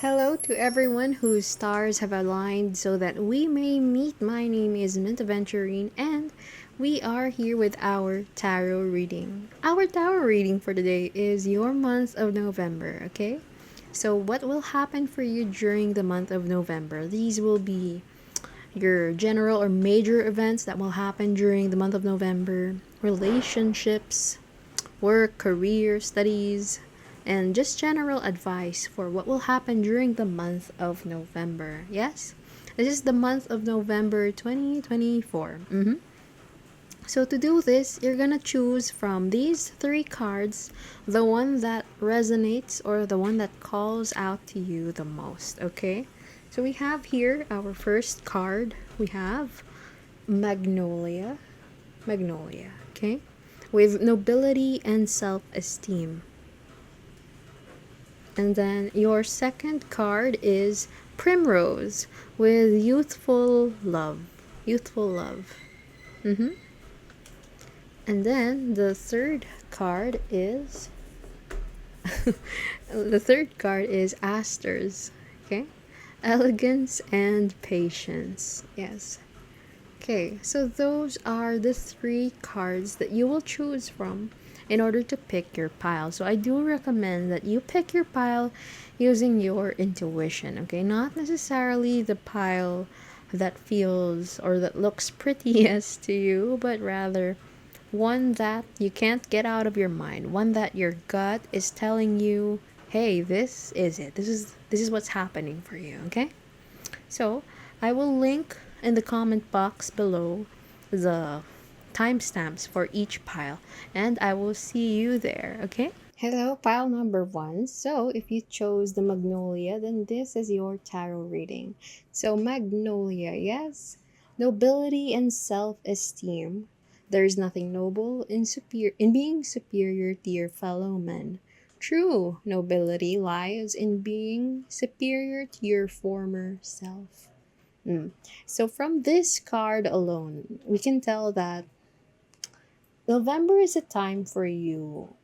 Hello to everyone whose stars have aligned so that we may meet. My name is Mint Aventurine, and we are here with our tarot reading. Our tarot reading for today is your month of November, okay? So, what will happen for you during the month of November? These will be your general or major events that will happen during the month of November, relationships, work, career, studies, and just general advice for what will happen during the month of November. Yes? This is the month of November 2024. So, to do this, you're gonna choose from these three cards the one that resonates or the one that calls out to you the most, okay? So, we have here our first card. We have Magnolia. Magnolia, okay? With nobility and self esteem. And then your second card is Primrose with youthful love. Youthful love. And then the third card is Asters. Okay? Elegance and patience. Yes. Okay, so those are the three cards that you will choose from in order to pick your pile. So I do recommend that you pick your pile using your intuition, okay? Not necessarily the pile that feels or that looks prettiest to you, but rather one that you can't get out of your mind, one that your gut is telling you, "Hey, this is it. This is what's happening for you," okay? So, I will link in the comment box below the timestamps for each pile, and I will see you there, okay? Hello, pile number one. So, if you chose the Magnolia, then this is your tarot reading. So, Magnolia, yes, nobility and self esteem. There is nothing noble in being superior to your fellow men. True nobility lies in being superior to your former self. So, from this card alone, we can tell that November is a time for you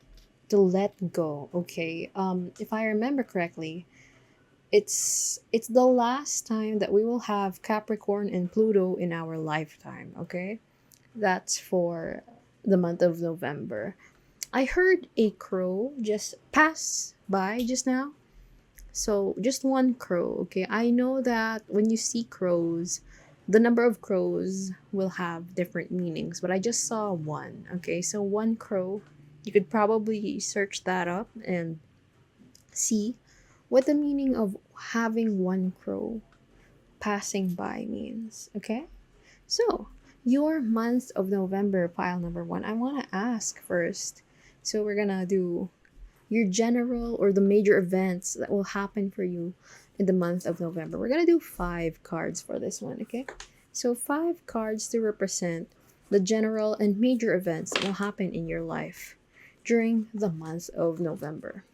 to let go. Okay, if I remember correctly, it's the last time that we will have Capricorn and Pluto in our lifetime. Okay, that's for the month of November. I heard a crow just pass by just now. So just one crow, okay? I know that when you see crows, the number of crows will have different meanings, but I just saw one, okay? So one crow, you could probably search that up and see what the meaning of having one crow passing by means, okay? So, your month of November, pile number one, I want to ask first. So, we're gonna do your general or the major events that will happen for you in the month of November. We're gonna do five cards for this one, okay? So, five cards to represent the general and major events that will happen in your life during the month of November.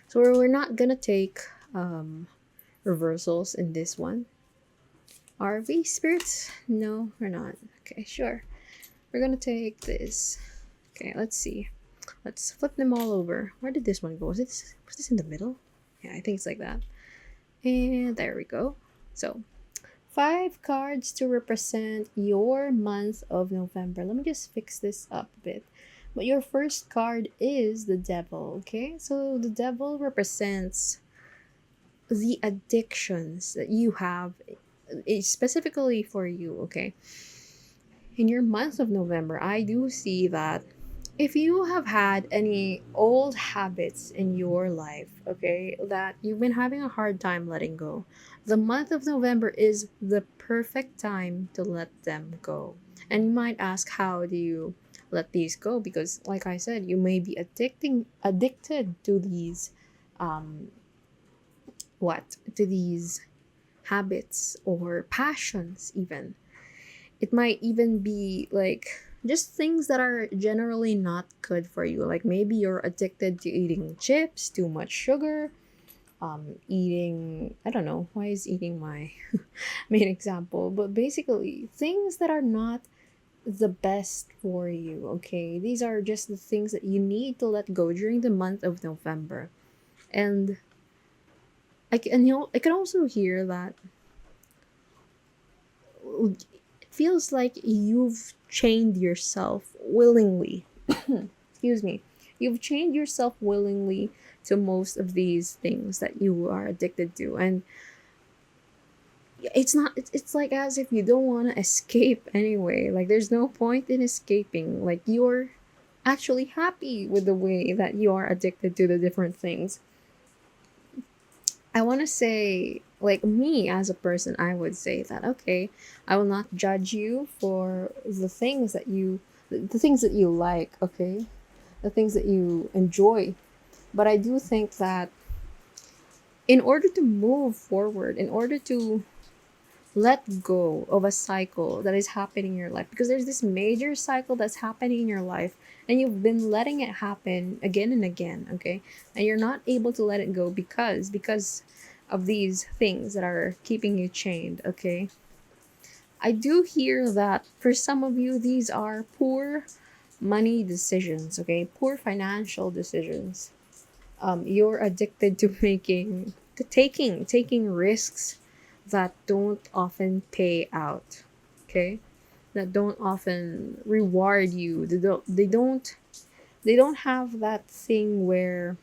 So, we're not gonna take reversals in this one. Are we spirits? No, we're not. Okay, sure. We're gonna take this. Okay, let's see. Let's flip them all over. Where did this one go? Was this in the middle? Yeah, I think it's like that. And there we go. So, five cards to represent your month of November. Let me just fix this up a bit. But your first card is the devil, okay? So the devil represents the addictions that you have specifically for you, okay? In your month of November, I do see that if you have had any old habits in your life, okay, that you've been having a hard time letting go, the month of November is the perfect time to let them go. And you might ask, how do you let these go? Because, like I said, you may be addicted to these, um, to these habits or passions, even. It might even be like just things that are generally not good for you. Like maybe you're addicted to eating chips, too much sugar, eating, I don't know, why is eating my main example? But basically, things that are not the best for you, okay? These are just the things that you need to let go during the month of November. And I can also hear that it feels like you've chained yourself willingly. Excuse me. You've chained yourself willingly to most of these things that you are addicted to, and it's not it's like as if you don't want to escape anyway. Like there's no point in escaping. Like you're actually happy with the way that you are addicted to the different things. I want to say, like me as a person, I would say that okay, I will not judge you for the things that you like, okay, the things that you enjoy. But I do think that in order to move forward, in order to let go of a cycle that is happening in your life, because there's this major cycle that's happening in your life and you've been letting it happen again and again, okay, and you're not able to let it go because of these things that are keeping you chained, okay. I do hear that for some of you these are poor money decisions, okay, poor financial decisions. You're addicted to taking risks that don't often pay out, okay, that don't often reward you. They don't have that thing where,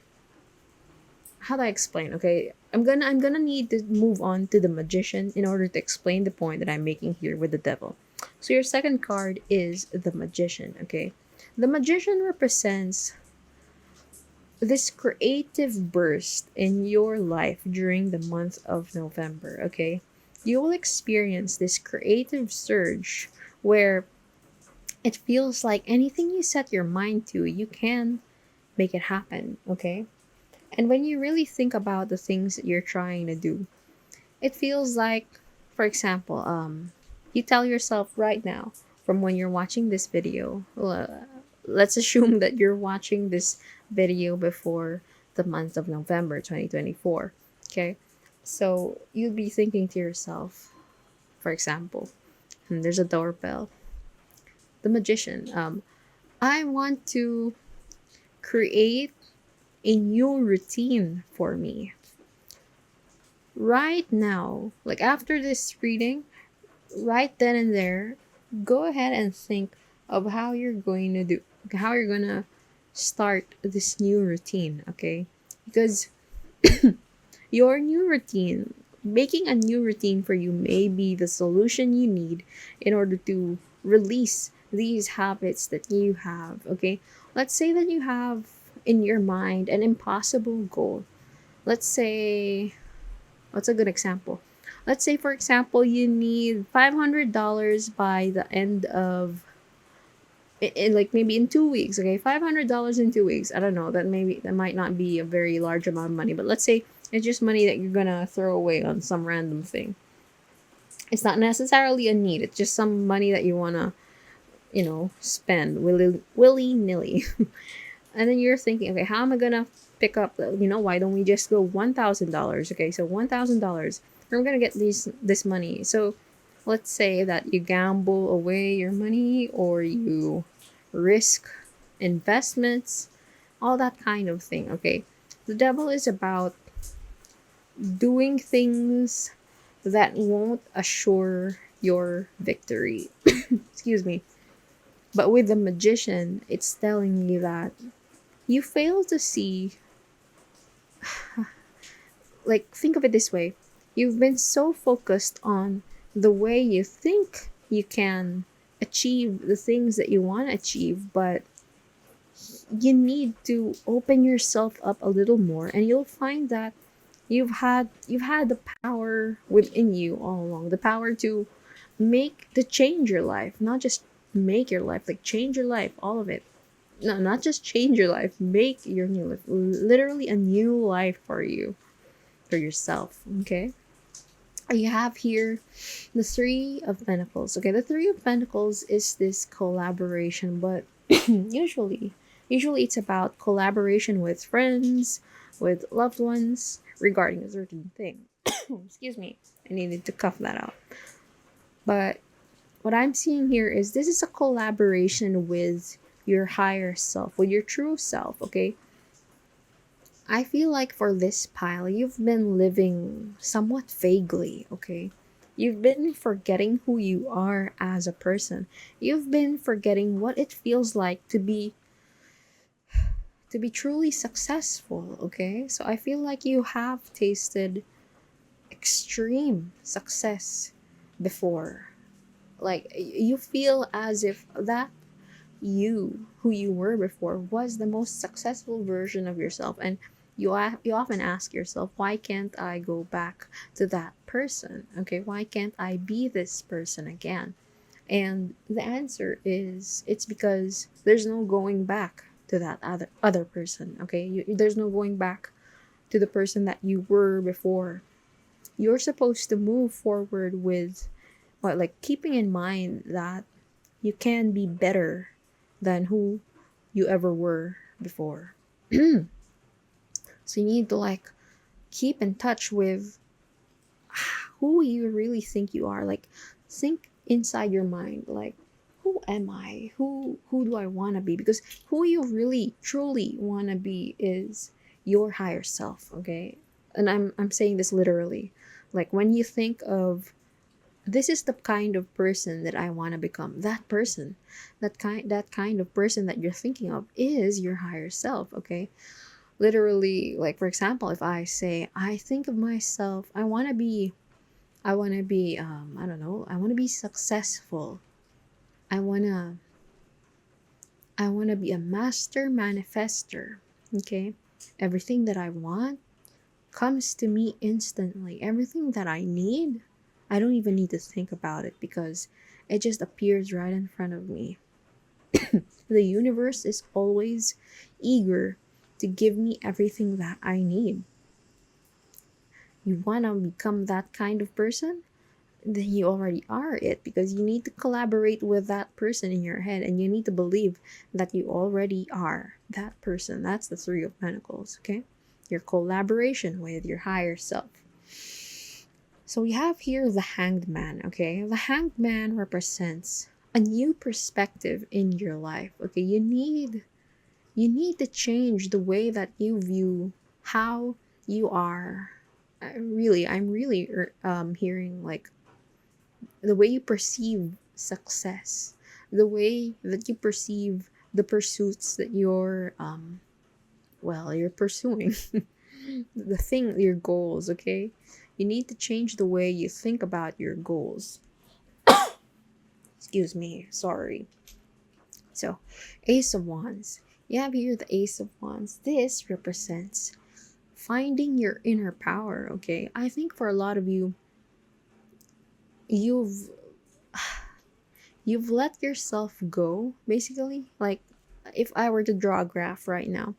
how do I explain? Okay, I'm gonna need to move on to the magician in order to explain the point that I'm making here with the devil. So your second card is the magician, okay. The magician represents this creative burst in your life during the month of November, okay? You will experience this creative surge where it feels like anything you set your mind to, you can make it happen, okay? And when you really think about the things that you're trying to do, it feels like, for example, you tell yourself right now, from when you're watching this video, let's assume that you're watching this video before the month of November 2024. Okay. So you'd be thinking to yourself, for example, there's a doorbell. The magician, I want to create a new routine for me right now. Like after this reading, right then and there, go ahead and think of how you're gonna start this new routine, okay? Because your new routine, making a new routine for you may be the solution you need in order to release these habits that you have, okay? Let's say that you have in your mind an impossible goal. Let's say, what's a good example? Let's say, for example, you need $500 by the end of, like maybe in 2 weeks. Okay, $500 in 2 weeks. I don't know. That might not be a very large amount of money, but let's say it's just money that you're gonna throw away on some random thing. It's not necessarily a need. It's just some money that you wanna, spend willy nilly. And then you're thinking, okay, how am I gonna pick up? Why don't we just go $1,000? Okay, so $1,000. We're gonna get this money. So let's say that you gamble away your money or you risk investments, all that kind of thing. Okay, the devil is about doing things that won't assure your victory. Excuse me. But with the magician, it's telling you that you fail to see, like, think of it this way. You've been so focused on the way you think you can achieve the things that you want to achieve, but you need to open yourself up a little more and you'll find that you've had the power within you all along, the power to change your life, not just make your life, like change your life, all of it. No, not just change your life, make your new life, literally a new life for you, for yourself, okay. You have here the Three of Pentacles. Okay, the Three of Pentacles is this collaboration, but usually it's about collaboration with friends, with loved ones regarding a certain thing. Excuse me, I needed to cough that out. But what I'm seeing here is this is a collaboration with your higher self, with your true self, okay? I feel like for this pile, you've been living somewhat vaguely, okay? You've been forgetting who you are as a person. You've been forgetting what it feels like to be truly successful, okay? So I feel like you have tasted extreme success before. Like you feel as if that you who you were before was the most successful version of yourself, and you often ask yourself, why can't I go back to that person? Okay, why can't I be this person again? And the answer is, it's because there's no going back to that other person. Okay, there's no going back to the person that you were before. You're supposed to move forward with what, like, keeping in mind that you can be better than who you ever were before. So you need to, like, keep in touch with who you really think you are. Like, think inside your mind, like, who am I? Who do I want to be? Because who you really truly want to be is your higher self, okay? And I'm saying this literally. Like, when you think of, this is the kind of person that I want to become, that person, that kind of person that you're thinking of is your higher self, okay? Literally, like, for example, if I say, I think of myself, I want to be I don't know, I want to be successful. I want to i want to be a master manifester, okay? Everything that I want comes to me instantly. Everything that I need, I don't even need to think about it because it just appears right in front of me. The universe is always eager to give me everything that I need. You want to become that kind of person? Then you already are it, because you need to collaborate with that person in your head, and you need to believe that you already are that person. That's the Three of Pentacles, okay? Your collaboration with your higher self. So we have here the Hanged Man, okay? The Hanged Man represents a new perspective in your life, okay? You need to change the way that you view how you are. I'm really hearing, like, the way you perceive success, the way that you perceive the pursuits that you're pursuing, the thing, your goals, okay? You need to change the way you think about your goals. Excuse me, sorry. So, Ace of Wands. You have here the Ace of Wands. This represents finding your inner power, okay? I think for a lot of you, you've you've let yourself go, basically. Like, if I were to draw a graph right now,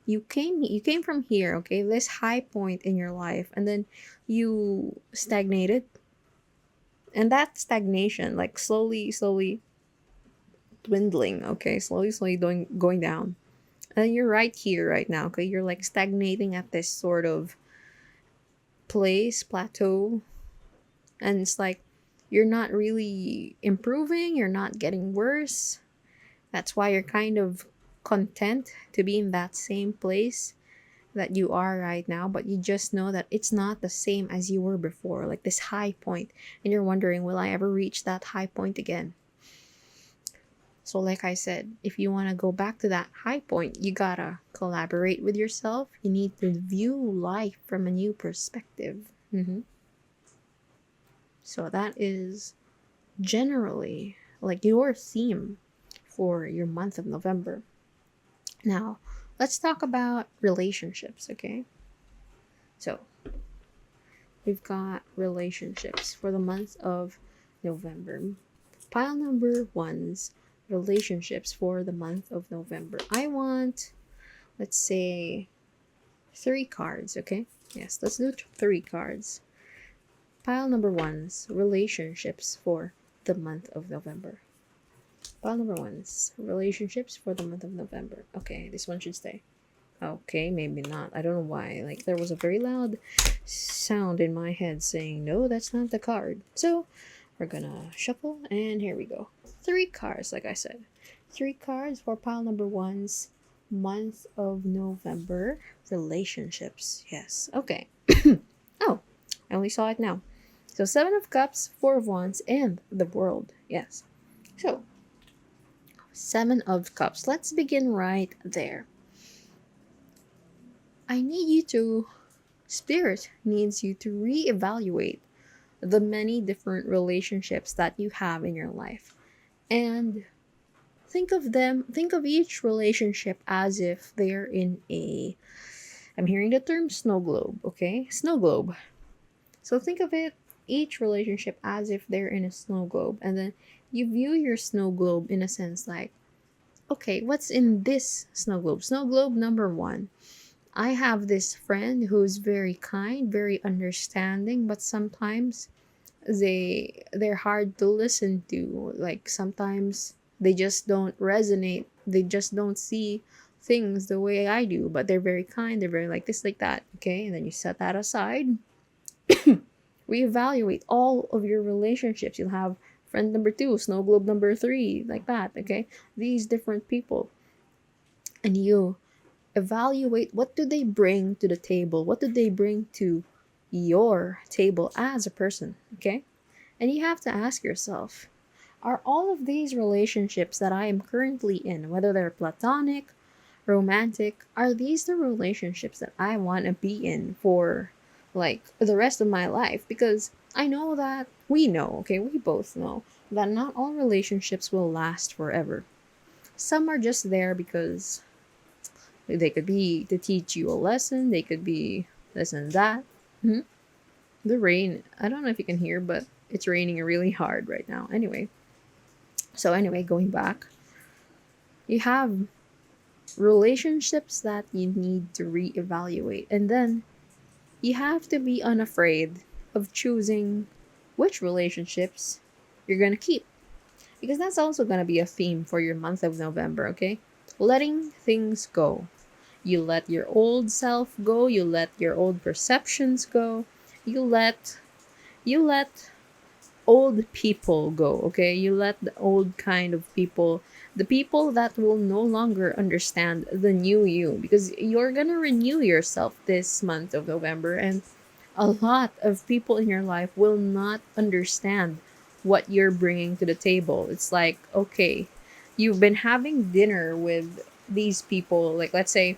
you came from here, okay, this high point in your life, and then you stagnated, and that stagnation, like, slowly dwindling, okay, slowly going down, and then you're right here right now, okay, you're like stagnating at this sort of plateau, and it's like you're not really improving, you're not getting worse. That's why you're kind of content to be in that same place that you are right now, but you just know that it's not the same as you were before, like this high point, and you're wondering, will I ever reach that high point again? So, like I said, if you want to go back to that high point, you gotta collaborate with yourself. You need to view life from a new perspective. So, that is generally like your theme for your month of November. Now, let's talk about relationships, okay? So, we've got relationships for the month of November. Pile number one's relationships for the month of November. I want, let's say, 3 cards, okay? Yes, let's do 3 cards. Pile number one's relationships for the month of November. Pile number one's relationships for the month of November. Okay, this one should stay. Okay, maybe not. I don't know why. Like, there was a very loud sound in my head saying, no, that's not the card. So, we're gonna shuffle, and here we go. 3 cards, like I said. 3 cards for pile number one's Month of November, relationships. Yes. Okay. Oh, I only saw it now. So, Seven of Cups, Four of Wands, and the World. Yes. So, Seven of Cups. Let's begin right there. I need you to, Spirit needs you to reevaluate the many different relationships that you have in your life. And think of each relationship as if they're in a, I'm hearing the term snow globe, okay? Snow globe. So think of it, each relationship as if they're in a snow globe. And then you view your snow globe in a sense like, okay, what's in this snow globe? Snow globe number one. I have this friend who's very kind, very understanding, but sometimes they're hard to listen to. Like sometimes they just don't resonate. They just don't see things the way I do, but they're very kind, they're very like this, like that. Okay, and then you set that aside, reevaluate all of your relationships. You'll have friend number two, snow globe number three, like that. Okay, these different people, and you evaluate what do they bring to the table, what do they bring to your table as a person. Okay, and you have to ask yourself, are all of these relationships that I am currently in, whether they're platonic, romantic, are these the relationships that I want to be in for like the rest of my life? Because I know that we know, okay, we both know that not all relationships will last forever. Some are just there because they could be to teach you a lesson, they could be this and that. Mhm. The rain, I don't know if you can hear, but it's raining really hard right now. Anyway, going back, you have relationships that you need to reevaluate. And then you have to be unafraid of choosing which relationships you're going to keep. Because that's also going to be a theme for your month of November, okay? Letting things go. You let your old self go, you let your old perceptions go. You let old people go, okay? You let the old kind of people, the people that will no longer understand the new you, because you're gonna renew yourself this month of November, and a lot of people in your life will not understand what you're bringing to the table. It's like, okay, you've been having dinner with these people, like let's say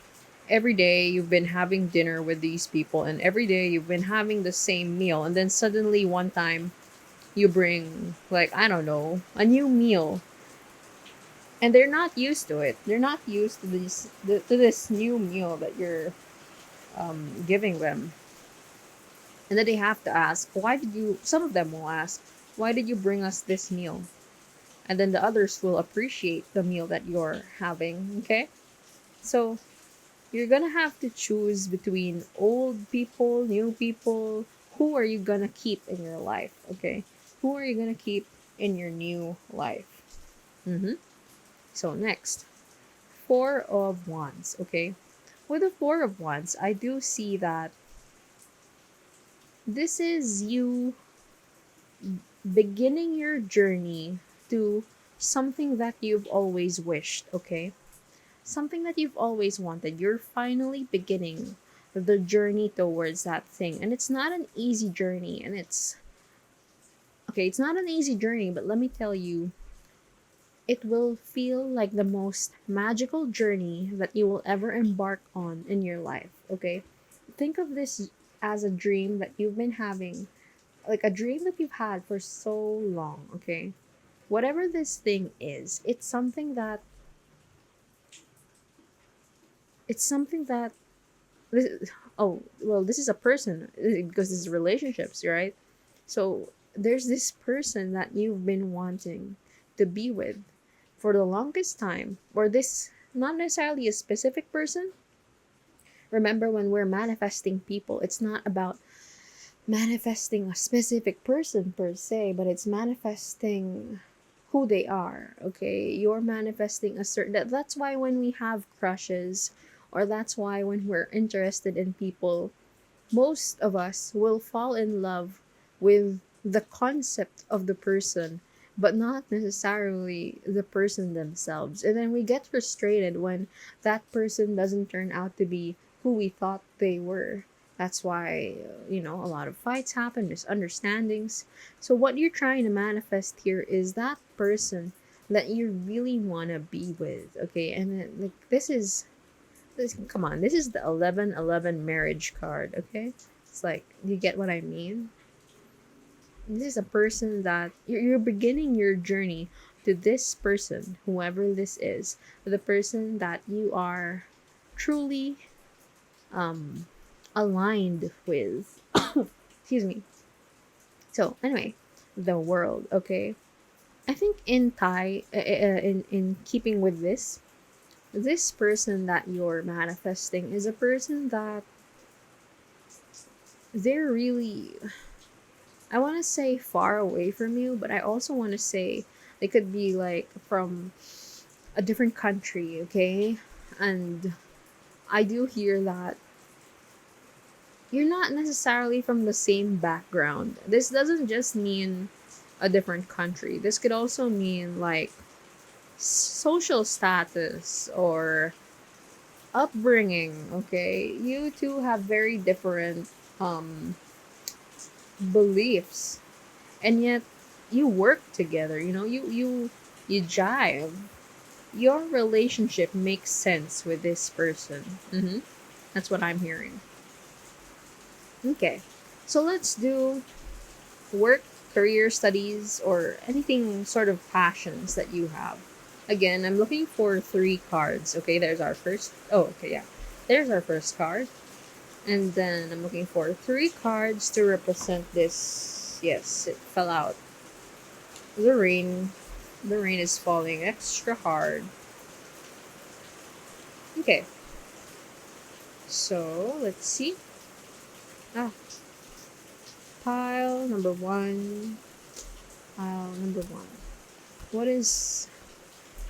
every day you've been having dinner with these people, and every day you've been having the same meal, and then suddenly one time you bring, like, I don't know, a new meal, and they're not used to it. They're not used to this new meal that you're giving them. And then they have to ask, why did you, some of them will ask, why did you bring us this meal? And then the others will appreciate the meal that you're having. Okay, so you're gonna have to choose between old people, new people. Who are you gonna keep in your life? Okay, who are you gonna keep in your new life? Mm-hmm. So next, Four of Wands. Okay, with the Four of Wands, I do see that this is you beginning your journey to something that you've always wished. Okay, something that you've always wanted. You're finally beginning the journey towards that thing, and it's not an easy journey. And it's okay. It's not an easy journey, but let me tell you, it will feel like the most magical journey that you will ever embark on in your life, okay? Think of this as a dream that you've been having, like a dream that you've had for so long, okay? Whatever this thing is, it's something that this, oh, well, this is a person because this is relationships, right? So there's this person that you've been wanting to be with for the longest time, or this not necessarily a specific person. Remember, when we're manifesting people, it's not about manifesting a specific person per se, but it's manifesting who they are. Okay, you're manifesting a certain that's why when we have crushes, or that's why when we're interested in people, most of us will fall in love with the concept of the person but not necessarily the person themselves. And then we get frustrated when that person doesn't turn out to be who we thought they were. That's why, a lot of fights happen, misunderstandings. So, what you're trying to manifest here is that person that you really want to be with, okay? And then, like, come on, this is the 1111 marriage card, okay? It's like, you get what I mean? This is a person that you're beginning your journey to this person, whoever this is, the person that you are truly um aligned with. Excuse me. So anyway, the world, okay. I think in keeping with this person that you're manifesting is a person that they're really, I want to say far away from you, but I also want to say they could be like from a different country, okay? And I do hear that you're not necessarily from the same background. This doesn't just mean a different country. This could also mean like social status or upbringing, okay? You two have very different um beliefs, and yet you work together, you jive. Your relationship makes sense with this person. That's what I'm hearing. Okay, so let's do work, career, studies, or anything sort of passions that you have. Again, I'm looking for three cards. Okay, there's our first. Oh, okay, yeah. There's our first card. And then I'm looking for three cards to represent this. Yes, it fell out. The rain. The rain is falling extra hard. Okay, so let's see. Ah, pile number one. Pile number one. What is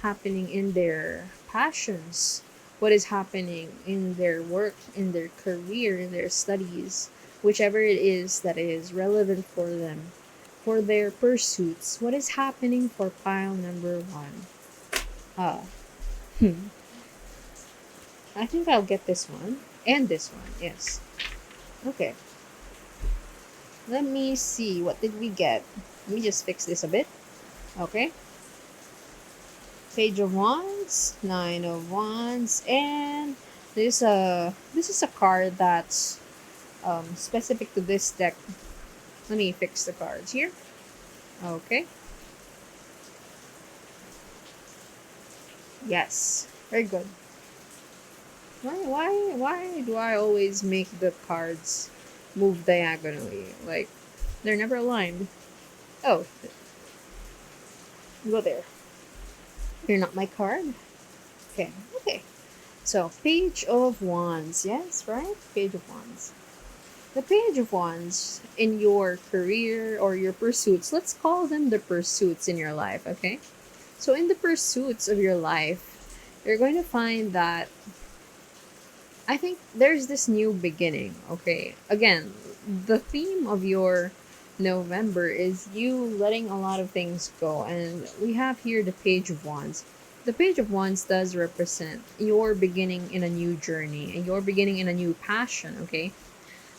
happening in their passions? What is happening in their work, in their career, in their studies? Whichever it is that is relevant for them, for their pursuits. What is happening for pile number one? Ah, hmm. I think I'll get this one and this one. Yes. Okay. Let me see. What did we get? Let me just fix this a bit. Okay. Page of Wands, Nine of Wands, and this is a card that's specific to this deck. Let me fix the cards here. Okay. Yes. Very good. Why do I always make the cards move diagonally? Like they're never aligned. Oh, go there. You're not my card. Okay. Okay. So Page of Wands. Yes, right. Page of Wands. The Page of Wands in your career or your pursuits. Let's call them the pursuits in your life. Okay. So in the pursuits of your life, you're going to find that I think there's this new beginning, okay? Again, the theme of your November is you letting a lot of things go, and we have here the Page of Wands. The Page of Wands does represent your beginning in a new journey and your beginning in a new passion, okay?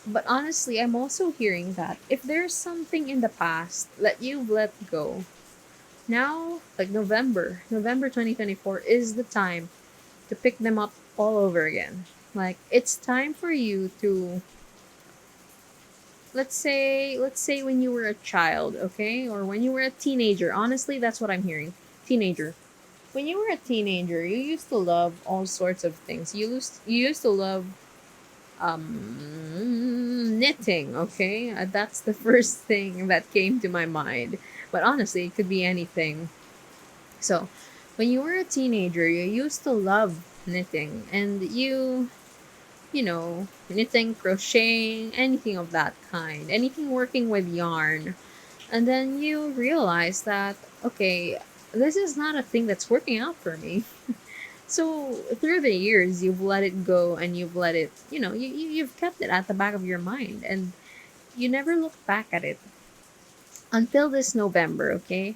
But honestly, I'm also hearing that if there's something in the past that you've let go, now, like November 2024 is the time to pick them up all over again. Like it's time for you to, let's say when you were a child, okay? Or when you were a teenager. Honestly, that's what I'm hearing. Teenager. When you were a teenager, you used to love all sorts of things. You used to love knitting, okay? That's the first thing that came to my mind. But honestly, it could be anything. So, when you were a teenager, you used to love knitting, and knitting, crocheting, anything of that kind, anything working with yarn. And then you realize that, okay, this is not a thing that's working out for me. So through the years, you've let it go and you've let it, you've kept it at the back of your mind and you never look back at it until this November, okay?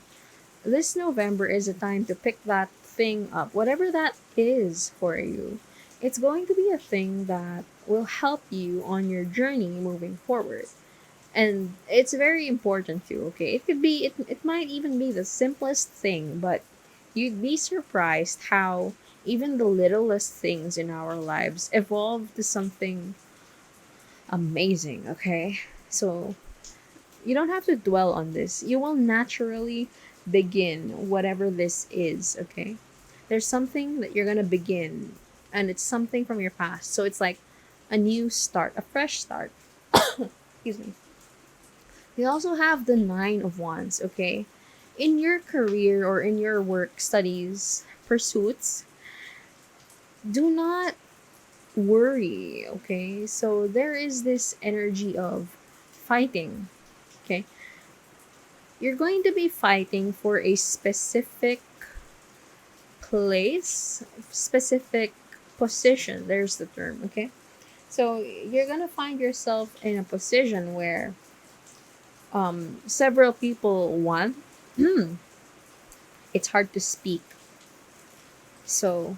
this November is a time to pick that thing up, whatever that is for you. It's going to be a thing that will help you on your journey moving forward. And it's very important too, okay? It might even be the simplest thing, but you'd be surprised how even the littlest things in our lives evolve to something amazing, okay? So you don't have to dwell on this. You will naturally begin whatever this is, okay? There's something that you're gonna begin, and it's something from your past. So it's like a new start, a fresh start. Excuse me. You also have the Nine of Wands, okay? In your career or in your work, studies, pursuits, do not worry, okay? So there is this energy of fighting, okay? You're going to be fighting for a specific place, specific position. There's the term, okay? So you're going to find yourself in a position where several people want. It's hard to speak. So,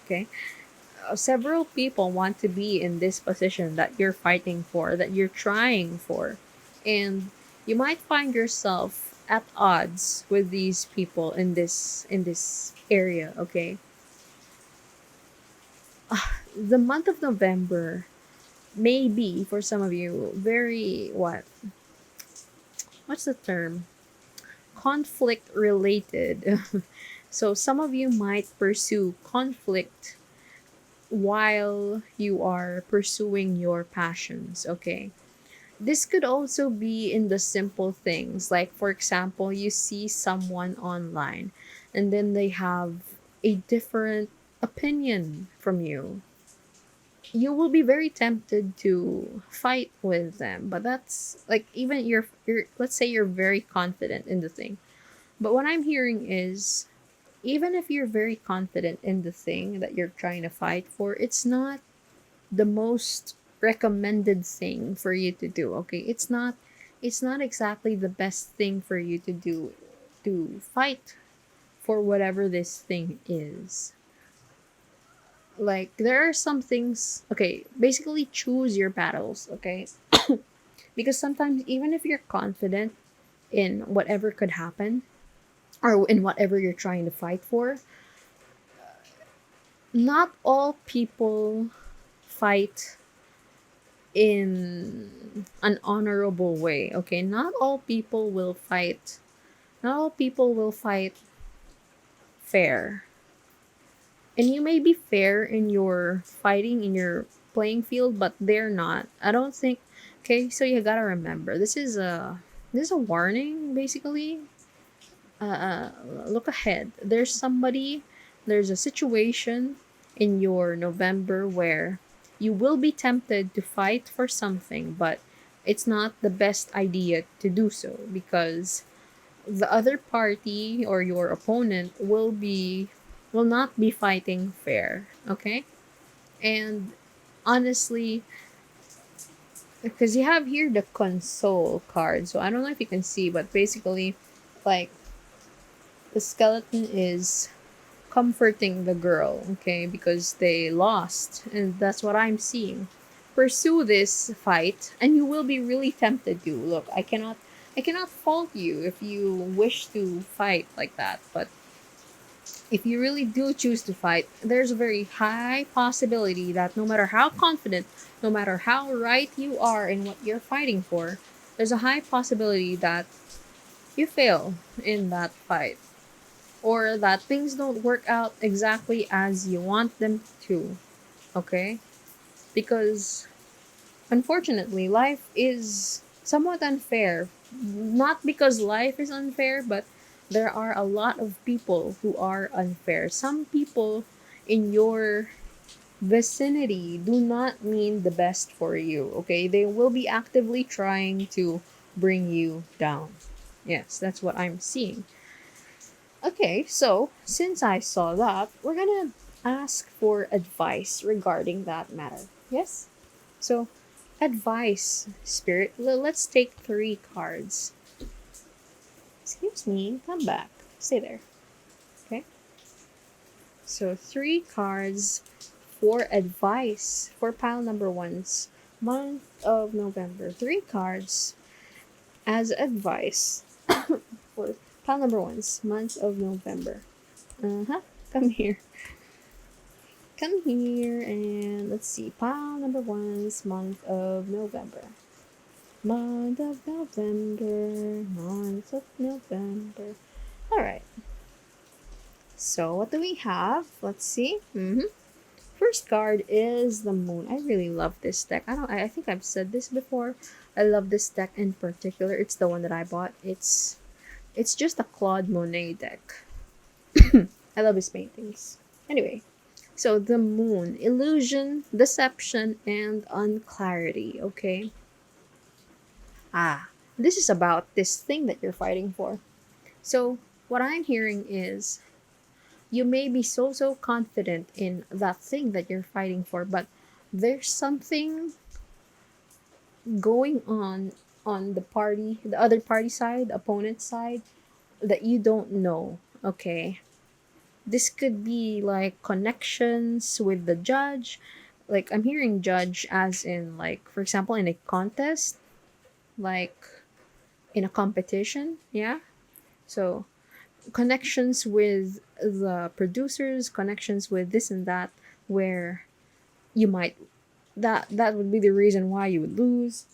okay, several people want to be in this position that you're fighting for, that you're trying for. And you might find yourself at odds with these people in this area, okay? The month of November may be for some of you very what's the term? Conflict related. So some of you might pursue conflict while you are pursuing your passions, okay? This could also be in the simple things. Like, for example, you see someone online and then they have a different opinion from you. You will be very tempted to fight with them. But that's like, even you're let's say you're very confident in the thing. But what I'm hearing is, even if you're very confident in the thing that you're trying to fight for, it's not the most recommended thing for you to do, okay? It's not exactly the best thing for you to do, to fight for whatever this thing is. Like, there are some things, okay, basically choose your battles, okay? Because sometimes, even if you're confident in whatever could happen or in whatever you're trying to fight for, not all people fight in an honorable way, okay? Not all people will fight fair. And you may be fair in your fighting, in your playing field, but they're not. I don't think. Okay, so you gotta remember, this is a warning, basically. Look ahead. There's a situation in your November where you will be tempted to fight for something, but it's not the best idea to do so, because the other party or your opponent will not be fighting fair, okay? And honestly, because you have here the console card, so I don't know if you can see, but basically, like, the skeleton is comforting the girl, okay, because they lost, and that's what I'm seeing. Pursue this fight, and you will be really tempted to. Look, I cannot fault you if you wish to fight like that, but if you really do choose to fight, there's a very high possibility that no matter how confident, no matter how right you are in what you're fighting for, there's a high possibility that you fail in that fight, or that things don't work out exactly as you want them to, okay? Because unfortunately, life is somewhat unfair. Not because life is unfair, but there are a lot of people who are unfair. Some people in your vicinity do not mean the best for you, okay? They will be actively trying to bring you down. Yes, that's what I'm seeing. Okay, so since I saw that, we're gonna ask for advice regarding that matter. Yes? So, advice, Spirit. Let's take three cards. Excuse me, come back. Stay there. Okay. So three cards for advice for pile number one's month of November. Three cards as advice for pile number one's month of November. Uh-huh. Come here. Come here and let's see. Pile number one's month of November. Month of November. Month of November. Alright. So what do we have? Let's see. First card is the moon. I really love this deck. I think I've said this before. I love this deck in particular. It's the one that I bought. It's just a Claude Monet deck. I love his paintings. Anyway, so the moon, illusion, deception, and unclarity, okay? This is about this thing that you're fighting for. So, what I'm hearing is you may be so confident in that thing that you're fighting for, but there's something going on the other party side, opponent side, that you don't know, okay? This could be like connections with the judge. Like I'm hearing judge as in like for example in a contest, like in a competition, yeah? So connections with the producers, connections with this and that, where you might that would be the reason why you would lose.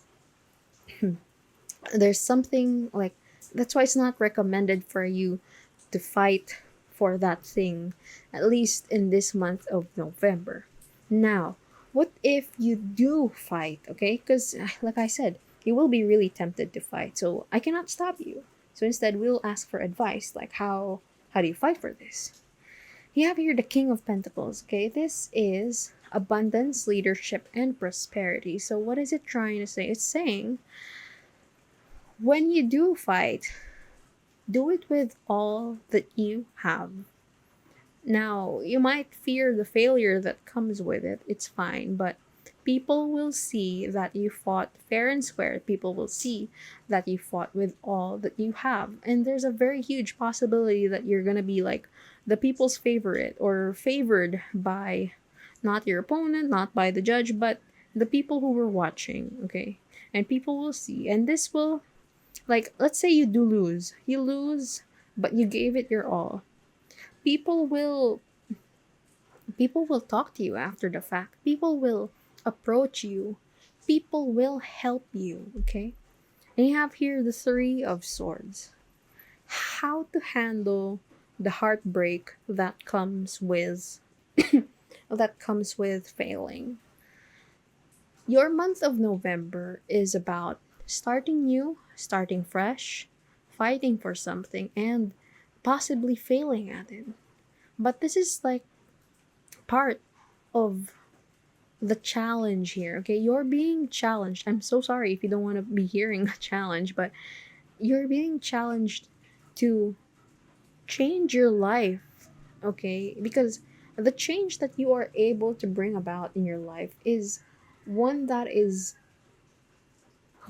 There's something like that's why it's not recommended for you to fight for that thing, at least in this month of November. Now, what if you do fight, okay? Because, like I said, you will be really tempted to fight, so I cannot stop you. So instead, we'll ask for advice, like how do you fight for this? You have here the King of Pentacles, okay? This is abundance, leadership, and prosperity. So what is it trying to say? It's saying when you do fight, do it with all that you have. Now, you might fear the failure that comes with it. It's fine, but people will see that you fought fair and square. People will see that you fought with all that you have. And there's a very huge possibility that you're going to be like the people's favorite or favored by not your opponent, not by the judge, but the people who were watching, okay? And people will see. And this will, like, let's say you do lose. You lose, but you gave it your all. People will people will talk to you after the fact. People will approach you. People will help you, okay? And you have here the 3 of Swords. How to handle the heartbreak that comes with failing. Your month of November is about starting new, starting fresh, fighting for something and possibly failing at it. But this is like part of the challenge here, okay? You're being challenged. I'm so sorry if you don't want to be hearing a challenge, but you're being challenged to change your life, okay? Because the change that you are able to bring about in your life is one that is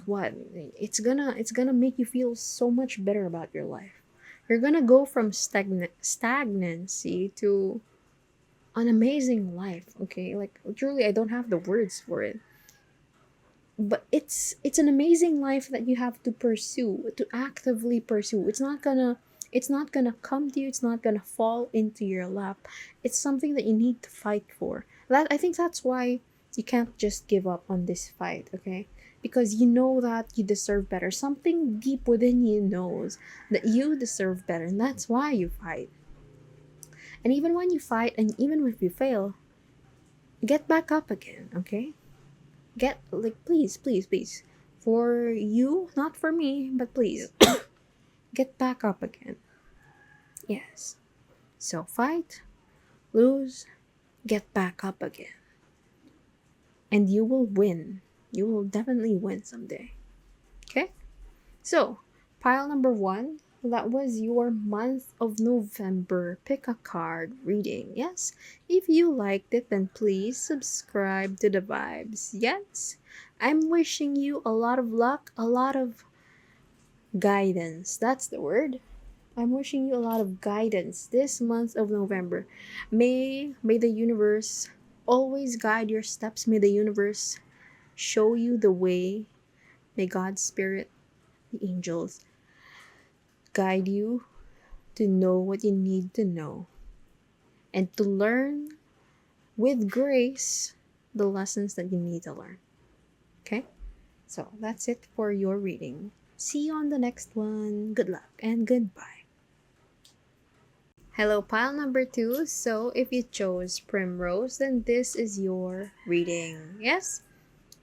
what it's gonna make you feel so much better about your life. You're gonna go from stagnancy to an amazing life, okay? Like truly I don't have the words for it, but it's an amazing life that you have to pursue, to actively pursue. It's not gonna come to you. It's not gonna fall into your lap. It's something that you need to fight for. That I think that's why you can't just give up on this fight, okay? Because you know that you deserve better. Something deep within you knows that you deserve better, and that's why you fight. And even when you fight and even if you fail, get back up again, okay? Get like please. For you, not for me, but please get back up again. Yes. So fight, lose, get back up again. And you will win. You will definitely win someday. Okay? So, pile number one, that was your month of November pick a card reading. Yes? If you liked it, then please subscribe to the vibes. Yes? I'm wishing you a lot of luck, a lot of Guidance. That's the word. I'm wishing you a lot of guidance this month of November. May the universe always guide your steps. May the universe show you the way. May God's spirit, the angels, guide you to know what you need to know and to learn with grace the lessons that you need to learn. Okay? So that's it for your reading. See you on the next one. Good luck and goodbye. Hello, pile number two. So if you chose Primrose, then this is your reading. Yes?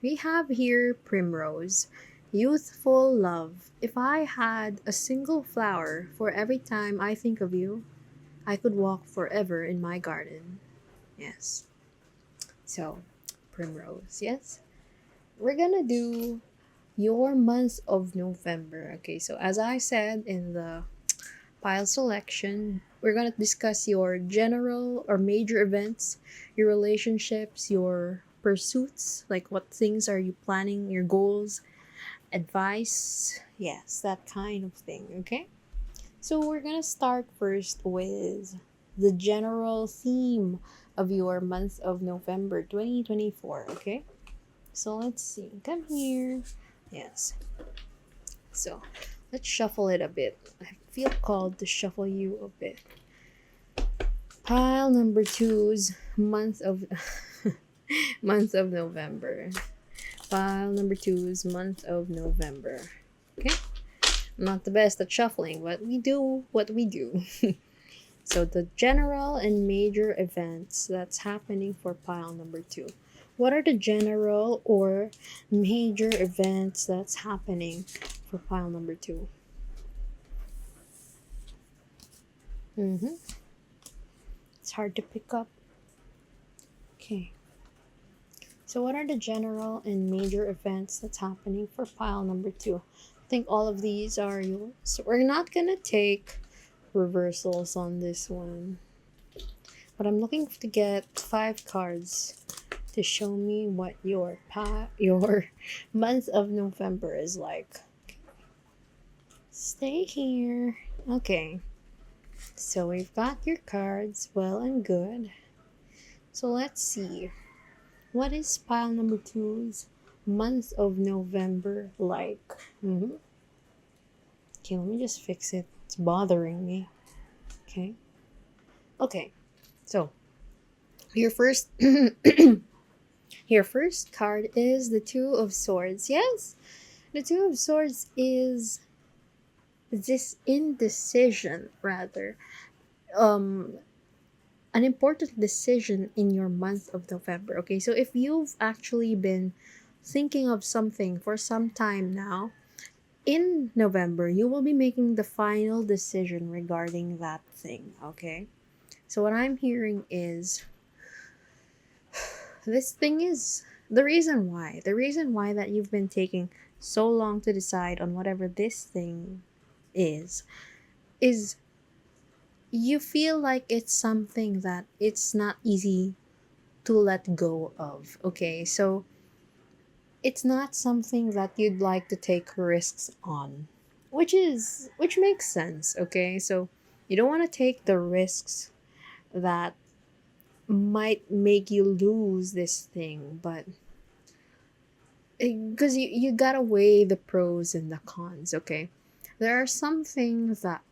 We have here Primrose. Youthful love. If I had a single flower for every time I think of you, I could walk forever in my garden. Yes. So, Primrose. Yes? We're gonna do your month of November. Okay, so as I said in the pile selection, we're going to discuss your general or major events, your relationships, your pursuits, like what things are you planning, your goals, advice, yes, that kind of thing, okay? So we're going to start first with the general theme of your month of November 2024, okay? So let's see. Come here. Yes. So let's shuffle it a bit. I feel called to shuffle you a bit. Pile number two's month of month of November. Pile number two's month of November. Okay? I'm not the best at shuffling, but we do what we do. So the general and major events that's happening for pile number two. What are the general or major events that's happening for pile number two? It's hard to pick up. Okay. So what are the general and major events that's happening for pile number two? I think all of these are yours. So we're not gonna take reversals on this one. But I'm looking to get 5 cards to show me what your month of November is like. Stay here. Okay. So we've got your cards, well and good. So let's see. What is pile number two's month of November like? Okay, let me just fix it. It's bothering me. Okay. Okay. So your first your first card is the Two of Swords. Yes. The Two of Swords is this indecision rather. An important decision in your month of November. Okay, so if you've actually been thinking of something for some time now, in November, you will be making the final decision regarding that thing. Okay, so what I'm hearing is this thing is the reason why that you've been taking so long to decide on whatever this thing is you feel like it's something that it's not easy to let go of. Okay, so it's not something that you'd like to take risks on, which makes sense. Okay, so you don't want to take the risks that might make you lose this thing, but because you gotta weigh the pros and the cons. Okay, there are some things that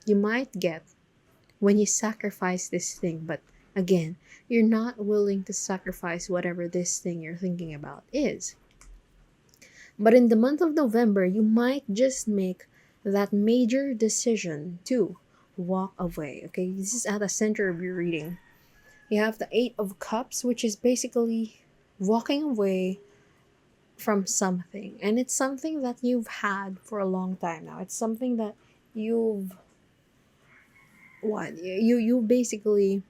you might get when you sacrifice this thing, but again, you're not willing to sacrifice whatever this thing you're thinking about is. But in the month of November, you might just make that major decision to walk away. Okay, this is at the center of your reading. You have the Eight of Cups, which is basically walking away from something. And it's something that you've had for a long time now. It's something that you've you basically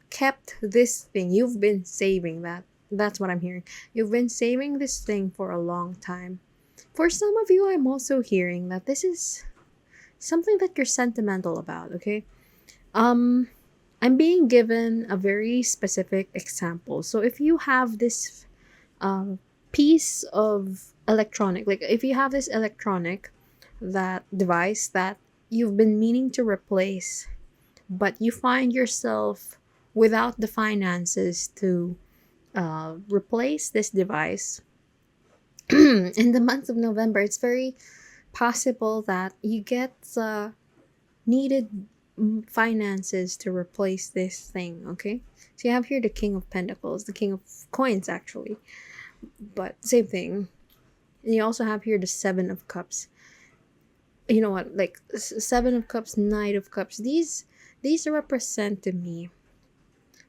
kept this thing. You've been saving that. That's what I'm hearing. You've been saving this thing for a long time. For some of you, I'm also hearing that this is something that you're sentimental about, okay? I'm being given a very specific example. So if you have this piece of electronic, like if you have this electronic, that device that you've been meaning to replace, but you find yourself without the finances to replace this device in the month of November, it's very possible that you get needed finances to replace this thing, okay? So you have here the King of Pentacles, the King of Coins, actually, but same thing. And you also have here the Seven of Cups. You know what? Like Seven of Cups, Knight of Cups. These represent to me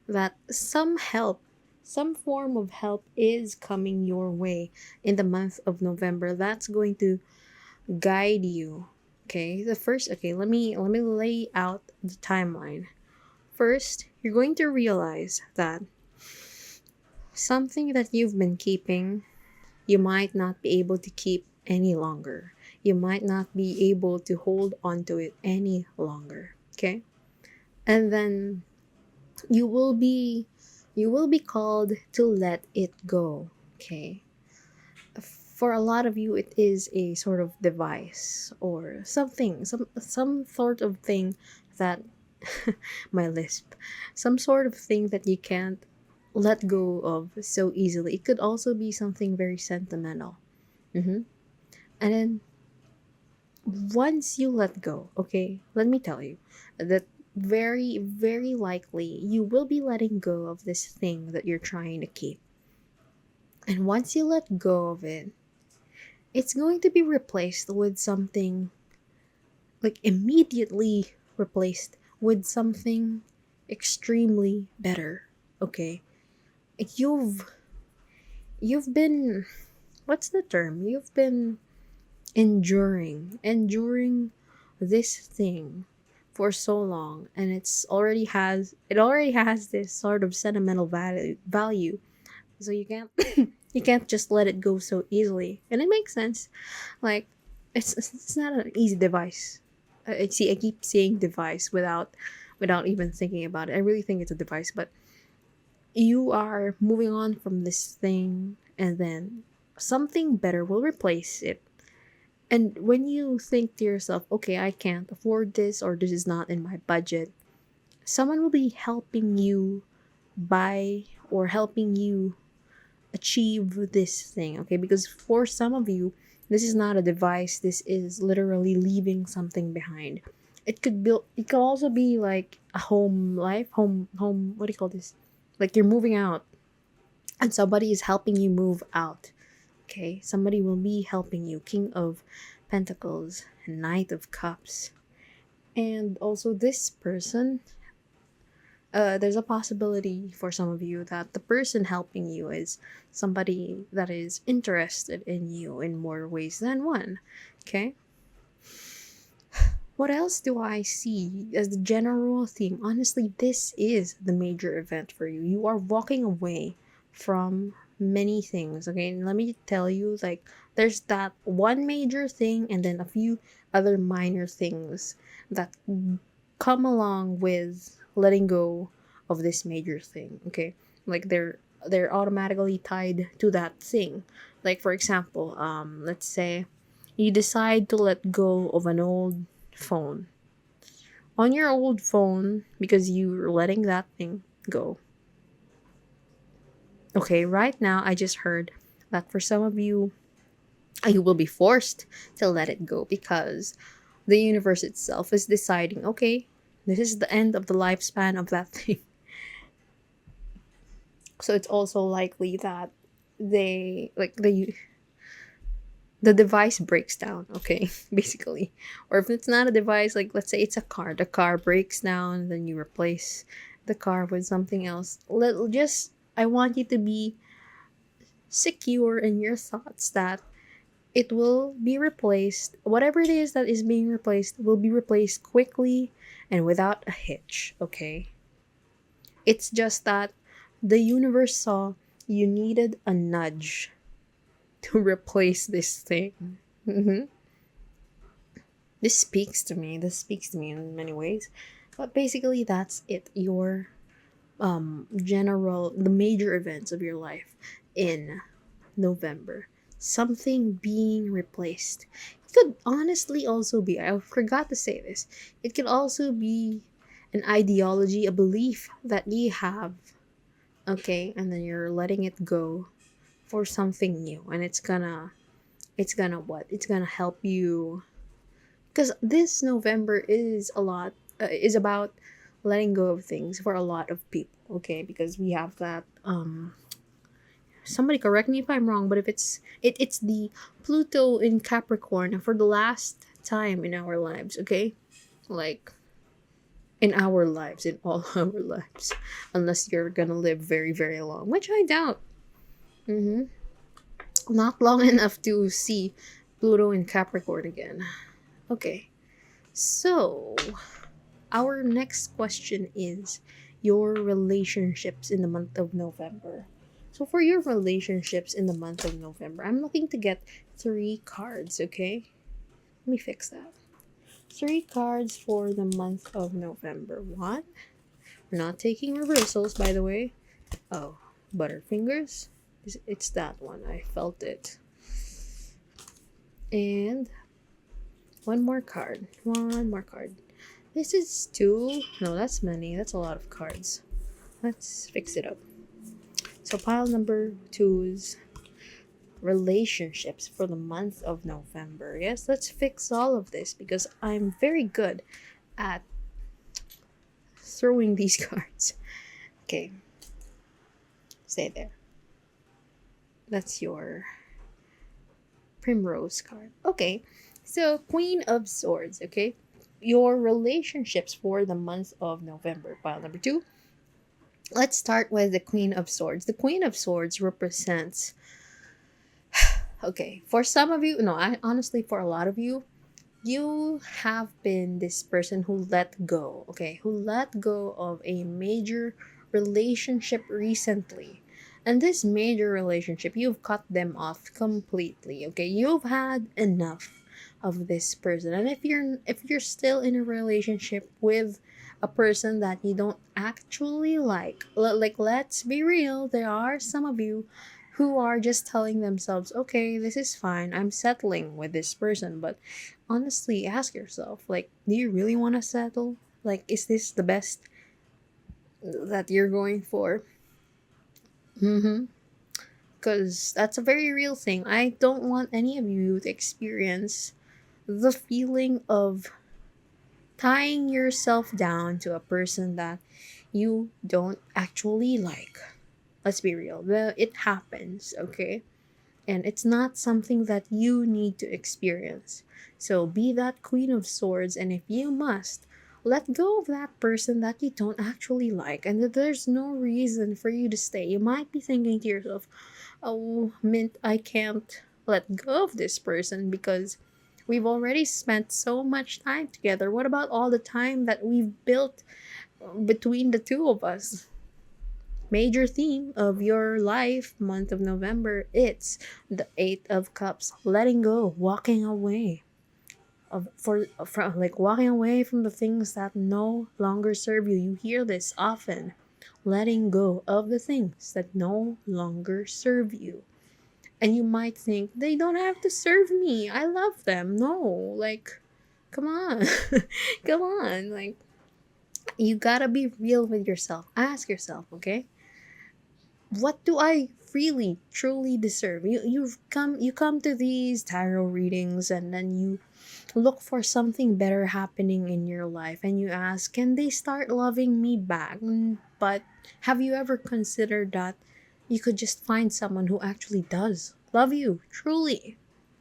that some help, some form of help is coming your way in the month of November. That's going to guide you. Okay, the first, okay, let me lay out the timeline. First, you're going to realize that something that you've been keeping, you might not be able to keep any longer. You might not be able to hold on to it any longer. Okay? And then you will be called to let it go. Okay? For a lot of you, it is a sort of device or something, some sort of thing that my lisp, some sort of thing that you can't let go of so easily. It could also be something very sentimental. And then once you let go, okay, let me tell you that very, very likely you will be letting go of this thing that you're trying to keep. And once you let go of it, it's going to be replaced with something, like immediately replaced with something extremely better. Okay? You've you've been, what's the term? You've been enduring this thing for so long, and it already has this sort of sentimental value. So you can't you can't just let it go so easily. And it makes sense. Like it's not an easy device. I keep saying device without even thinking about it. I really think it's a device, but you are moving on from this thing, and then something better will replace it. And when you think to yourself, okay, I can't afford this, or this is not in my budget, someone will be helping you buy or helping you achieve this thing, okay? Because for some of you, this is not a device, this is literally leaving something behind. It could also be like a home life, home, what do you call this? Like you're moving out and somebody is helping you move out. Okay? Somebody will be helping you. King of Pentacles and Knight of Cups. And also this person, there's a possibility for some of you that the person helping you is somebody that is interested in you in more ways than one. Okay? What else do I see as the general theme? Honestly, this is the major event for you. You are walking away from many things, okay? And let me tell you, like, there's that one major thing and then a few other minor things that come along with letting go of this major thing, okay? Like they're automatically tied to that thing. Like for example, let's say you decide to let go of an old phone. On your old phone, because you're letting that thing go. Okay, right now I just heard that for some of you, you will be forced to let it go because the universe itself is deciding, okay, this is the end of the lifespan of that thing. So it's also likely that they like the device breaks down, okay, basically. Or if it's not a device, like let's say it's a car, the car breaks down, then you replace the car with something else. I want you to be secure in your thoughts that it will be replaced. Whatever it is that is being replaced will be replaced quickly and without a hitch, okay? It's just that the universe saw you needed a nudge to replace this thing. hmm This speaks to me. This speaks to me in many ways. But basically, that's it. Your the major events of your life in November. something being replaced. It could honestly also be, I forgot to say this, it could also be an ideology, a belief that you have, okay, and then you're letting it go for something new, and it's gonna what? It's gonna help you, because this November is a lot, is about letting go of things for a lot of people, okay? Because we have that somebody correct me if I'm wrong, but if it's the Pluto in Capricorn for the last time in our lives, okay? Like in our lives, in all our lives, unless you're gonna live very very long, which I doubt. Mm-hmm. Not long enough to see Pluto in Capricorn again. Okay, so our next question is your relationships in the month of November. So for your relationships in the month of November, I'm looking to get three cards, okay? Let me fix that. Three cards for the month of November. One, we're not taking reversals, by the way. Oh, Butterfingers. It's that one. I felt it. And one more card. One more card. This is two. No, that's many. That's a lot of cards. Let's fix it up. So pile number two's relationships for the month of November. Yes, let's fix all of this because I'm very good at throwing these cards. Okay, stay there. That's your primrose card. Okay, so Queen of Swords. Okay, your relationships for the month of November. Pile number two. Let's start with the Queen of Swords. The Queen of Swords represents, okay, for some of you, no, I honestly, for a lot of you, you have been this person who let go, okay, who let go of a major relationship recently. And this major relationship, you've cut them off completely, okay? You've had enough of this person. And if you're still in a relationship with a person that you don't actually like, like let's be real, there are some of you who are just telling themselves, okay, this is fine, I'm settling with this person. But honestly, ask yourself, like, do you really want to settle? Like, is this the best that you're going for? Mm-hmm. Because that's a very real thing. I don't want any of you to experience the feeling of tying yourself down to a person that you don't actually like. Let's be real. It happens, okay? And it's not something that you need to experience. So be that Queen of Swords, and if you must, let go of that person that you don't actually like, and that there's no reason for you to stay. You might be thinking to yourself, oh, Mint, I can't let go of this person because we've already spent so much time together. What about all the time that we've built between the two of us? Major theme of your life month of November, it's the 8 of Cups, letting go, walking away of for from like walking away from the things that no longer serve you. You hear this often. Letting go of the things that no longer serve you. And you might think they don't have to serve me. I love them. No, like come on. Come on. Like you got to be real with yourself. Ask yourself, okay? What do I really truly deserve? You come to these tarot readings and then you look for something better happening in your life and you ask, can they start loving me back? But have you ever considered that you could just find someone who actually does love you truly?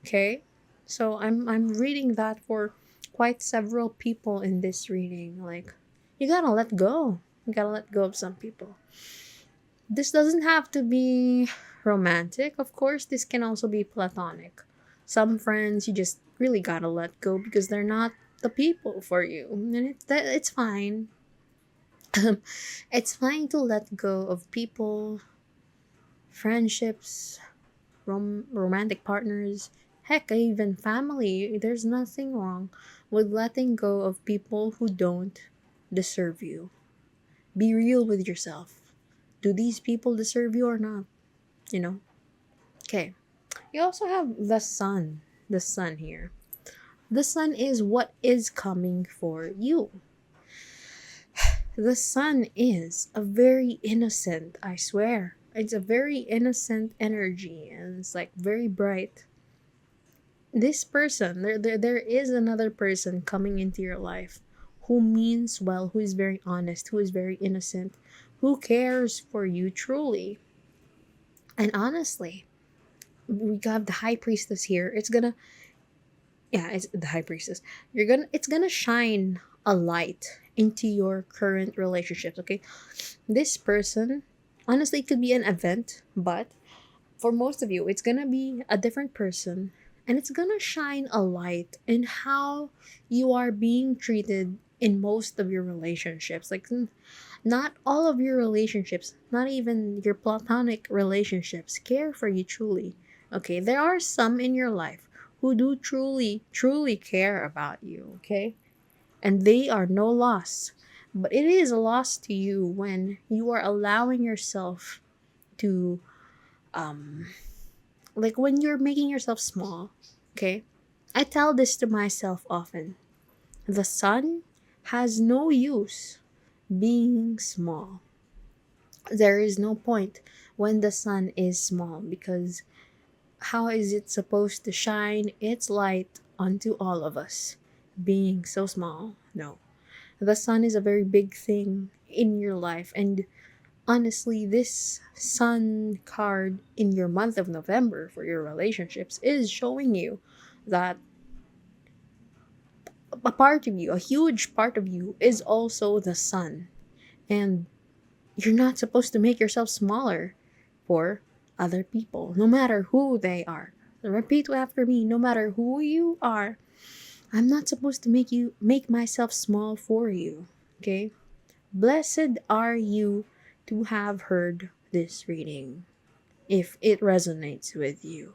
Okay? So I'm reading that for quite several people in this reading. Like you gotta let go. You gotta let go of some people. This doesn't have to be romantic, of course. This can also be platonic. Some friends you just really gotta let go because they're not the people for you, and it's fine. It's fine to let go of people, friendships, romantic partners, heck, even family. There's nothing wrong with letting go of people who don't deserve you. Be real with yourself. Do these people deserve you or not? You know? Okay. You also have the sun. The sun here. The sun is what is coming for you. The sun is a very innocent, I swear. It's a very innocent energy and it's like very bright. This person, there is another person coming into your life who means well, who is very honest, who is very innocent, who cares for you truly. And honestly, we got the high priestess here. It's gonna, yeah, it's the high priestess. It's gonna shine a light into your current relationships, okay? This person, honestly, it could be an event, but for most of you, it's gonna be a different person, and it's gonna shine a light in how you are being treated in most of your relationships. Like, not all of your relationships, not even your platonic relationships, care for you truly. Okay, there are some in your life who do truly, truly care about you, okay? And they are no loss. But it is a loss to you when you are allowing yourself to, um, like when you're making yourself small, okay? I tell this to myself often. The sun has no use being small. There is no point when the sun is small because how is it supposed to shine its light onto all of us being so small? No. The sun is a very big thing in your life, and honestly, this sun card in your month of November for your relationships is showing you that a part of you, a huge part of you, is also the sun. And you're not supposed to make yourself smaller for other people, no matter who they are. Repeat after me, no matter who you are, I'm not supposed to make myself small for you. Okay? Blessed are you to have heard this reading if it resonates with you.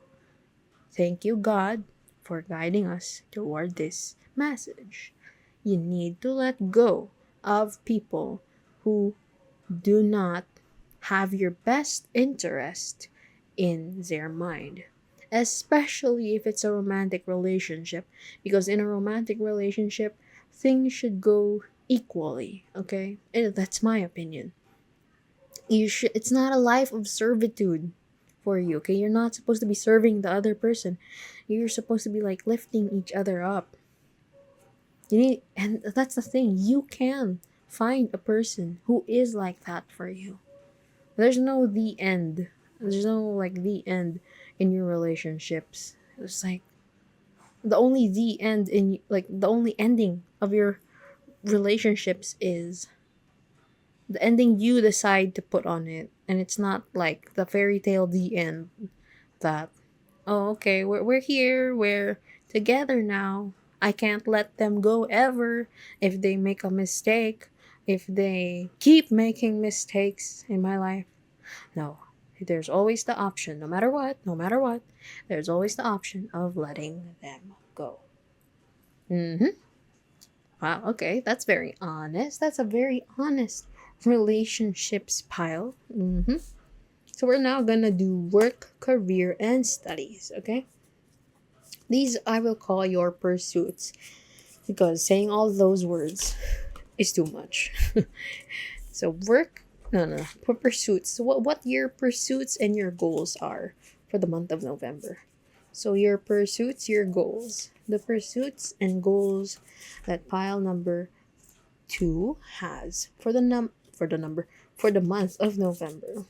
Thank you, God, for guiding us toward this message. You need to let go of people who do not have your best interest in their mind, especially if it's a romantic relationship, because in a romantic relationship, things should go equally, okay? And that's my opinion. It's not a life of servitude for you, okay? You're not supposed to be serving the other person. You're supposed to be like lifting each other up. You need, and that's the thing. You can find a person who is like that for you. There's no the end. There's no like the end in your relationships. It's like the only the end in like the only ending of your relationships is the ending you decide to put on it, and it's not like the fairy tale the end that, oh, okay, we're here, we're together now, I can't let them go ever. If they make a mistake, if they keep making mistakes in my life, no, there's always the option, no matter what, there's always the option of letting them go. Mm-hmm. Wow, okay, that's very honest. That's a very honest relationships pile. Mm-hmm. So we're now gonna do work, career, and studies, okay? These I will call your pursuits because saying all those words is too much. So work, no, for pursuits. So what your pursuits and your goals are for the month of November. So your pursuits, your goals, the pursuits and goals that pile number two has for the month of November.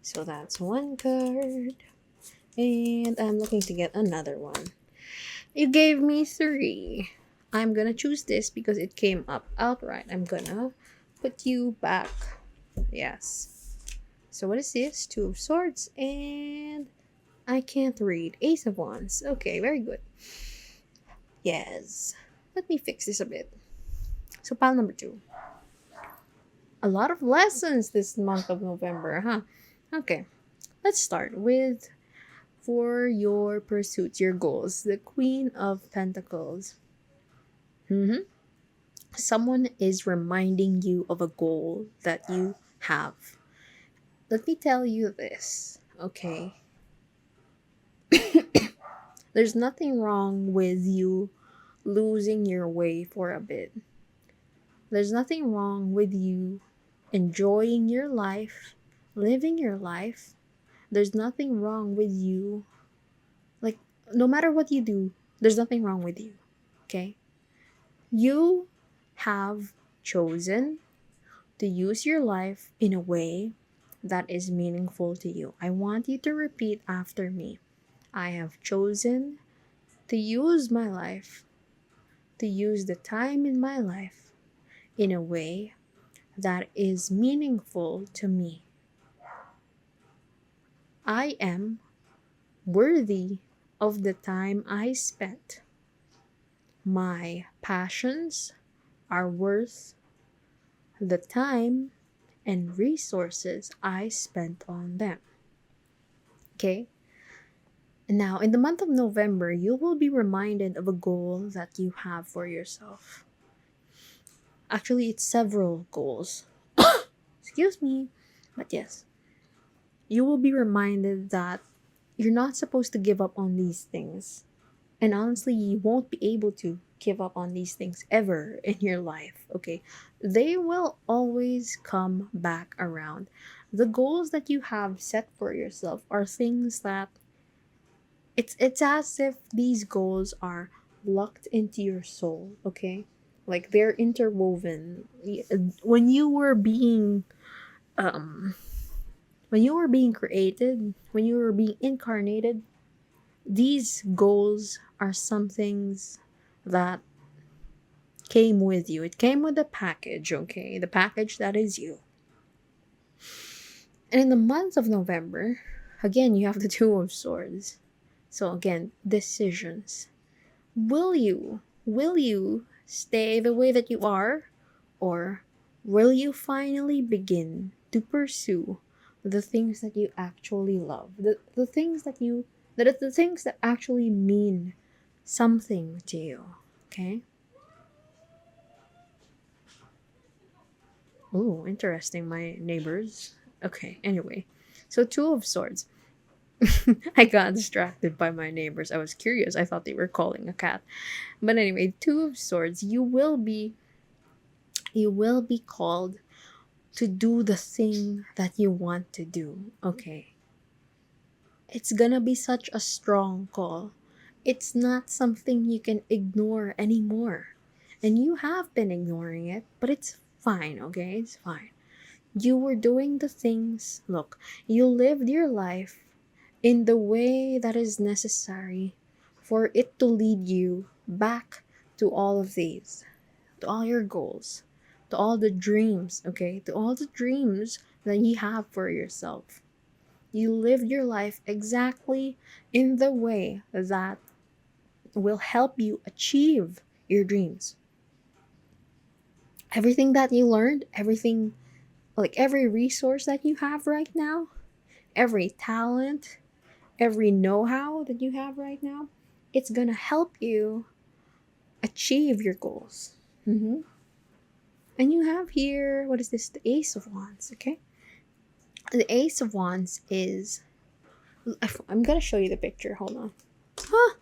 So that's one card, and I'm looking to get another one. You gave me three. I'm gonna choose this because it came up outright. I'm gonna put you back. Yes. So what is this? Two of Swords and I can't read. Ace of Wands. Okay, very good. Yes. Let me fix this a bit. So pile number two. A lot of lessons this month of November, huh? Okay. Let's start with for your pursuits, your goals. The Queen of Pentacles. Mm-hmm. Someone is reminding you of a goal that you have. Let me tell you this, okay? There's nothing wrong with you losing your way for a bit. There's nothing wrong with you enjoying your life, living your life. There's nothing wrong with you. Like, no matter what you do, there's nothing wrong with you. Okay? You have chosen to use your life in a way that is meaningful to you. I want you to repeat after me. I have chosen to use my life, to use the time in my life in a way that is meaningful to me. I am worthy of the time I spent. My passions are worth the time and resources I spent on them. Okay? Now, in the month of November, you will be reminded of a goal that you have for yourself. Actually, it's several goals. Excuse me. But yes, you will be reminded that you're not supposed to give up on these things. And honestly, you won't be able to give up on these things ever in your life, okay? They will always come back around. The goals that you have set for yourself are things that it's as if these goals are locked into your soul, okay? Like they're interwoven. When you were being um when you were being created, when you were being incarnated, these goals are some things that came with you. It came with the package, okay? The package that is you. And in the month of November, again, you have the Two of Swords. So again, decisions. Will you stay the way that you are, or will you finally begin to pursue the things that you actually love, the things that you that the things that actually mean something to you? Okay. Oh, interesting. My neighbors. Okay. Anyway, so Two of Swords. I got distracted by my neighbors. I was curious. I thought they were calling a cat. But anyway, Two of Swords. You will be called to do the thing that you want to do. Okay. It's gonna be such a strong call. It's not something you can ignore anymore. And you have been ignoring it, but it's fine, okay? It's fine. You were doing the things, look, you lived your life in the way that is necessary for it to lead you back to all of these, to all your goals, to all the dreams, okay? To all the dreams that you have for yourself. You lived your life exactly in the way that will help you achieve your dreams. Everything that you learned, everything, like every resource that you have right now, every talent, every know how that you have right now, it's gonna help you achieve your goals. And you have here, what is this? The Ace of Wands, okay? The Ace of Wands is, I'm gonna show you the picture. Hold on. Huh,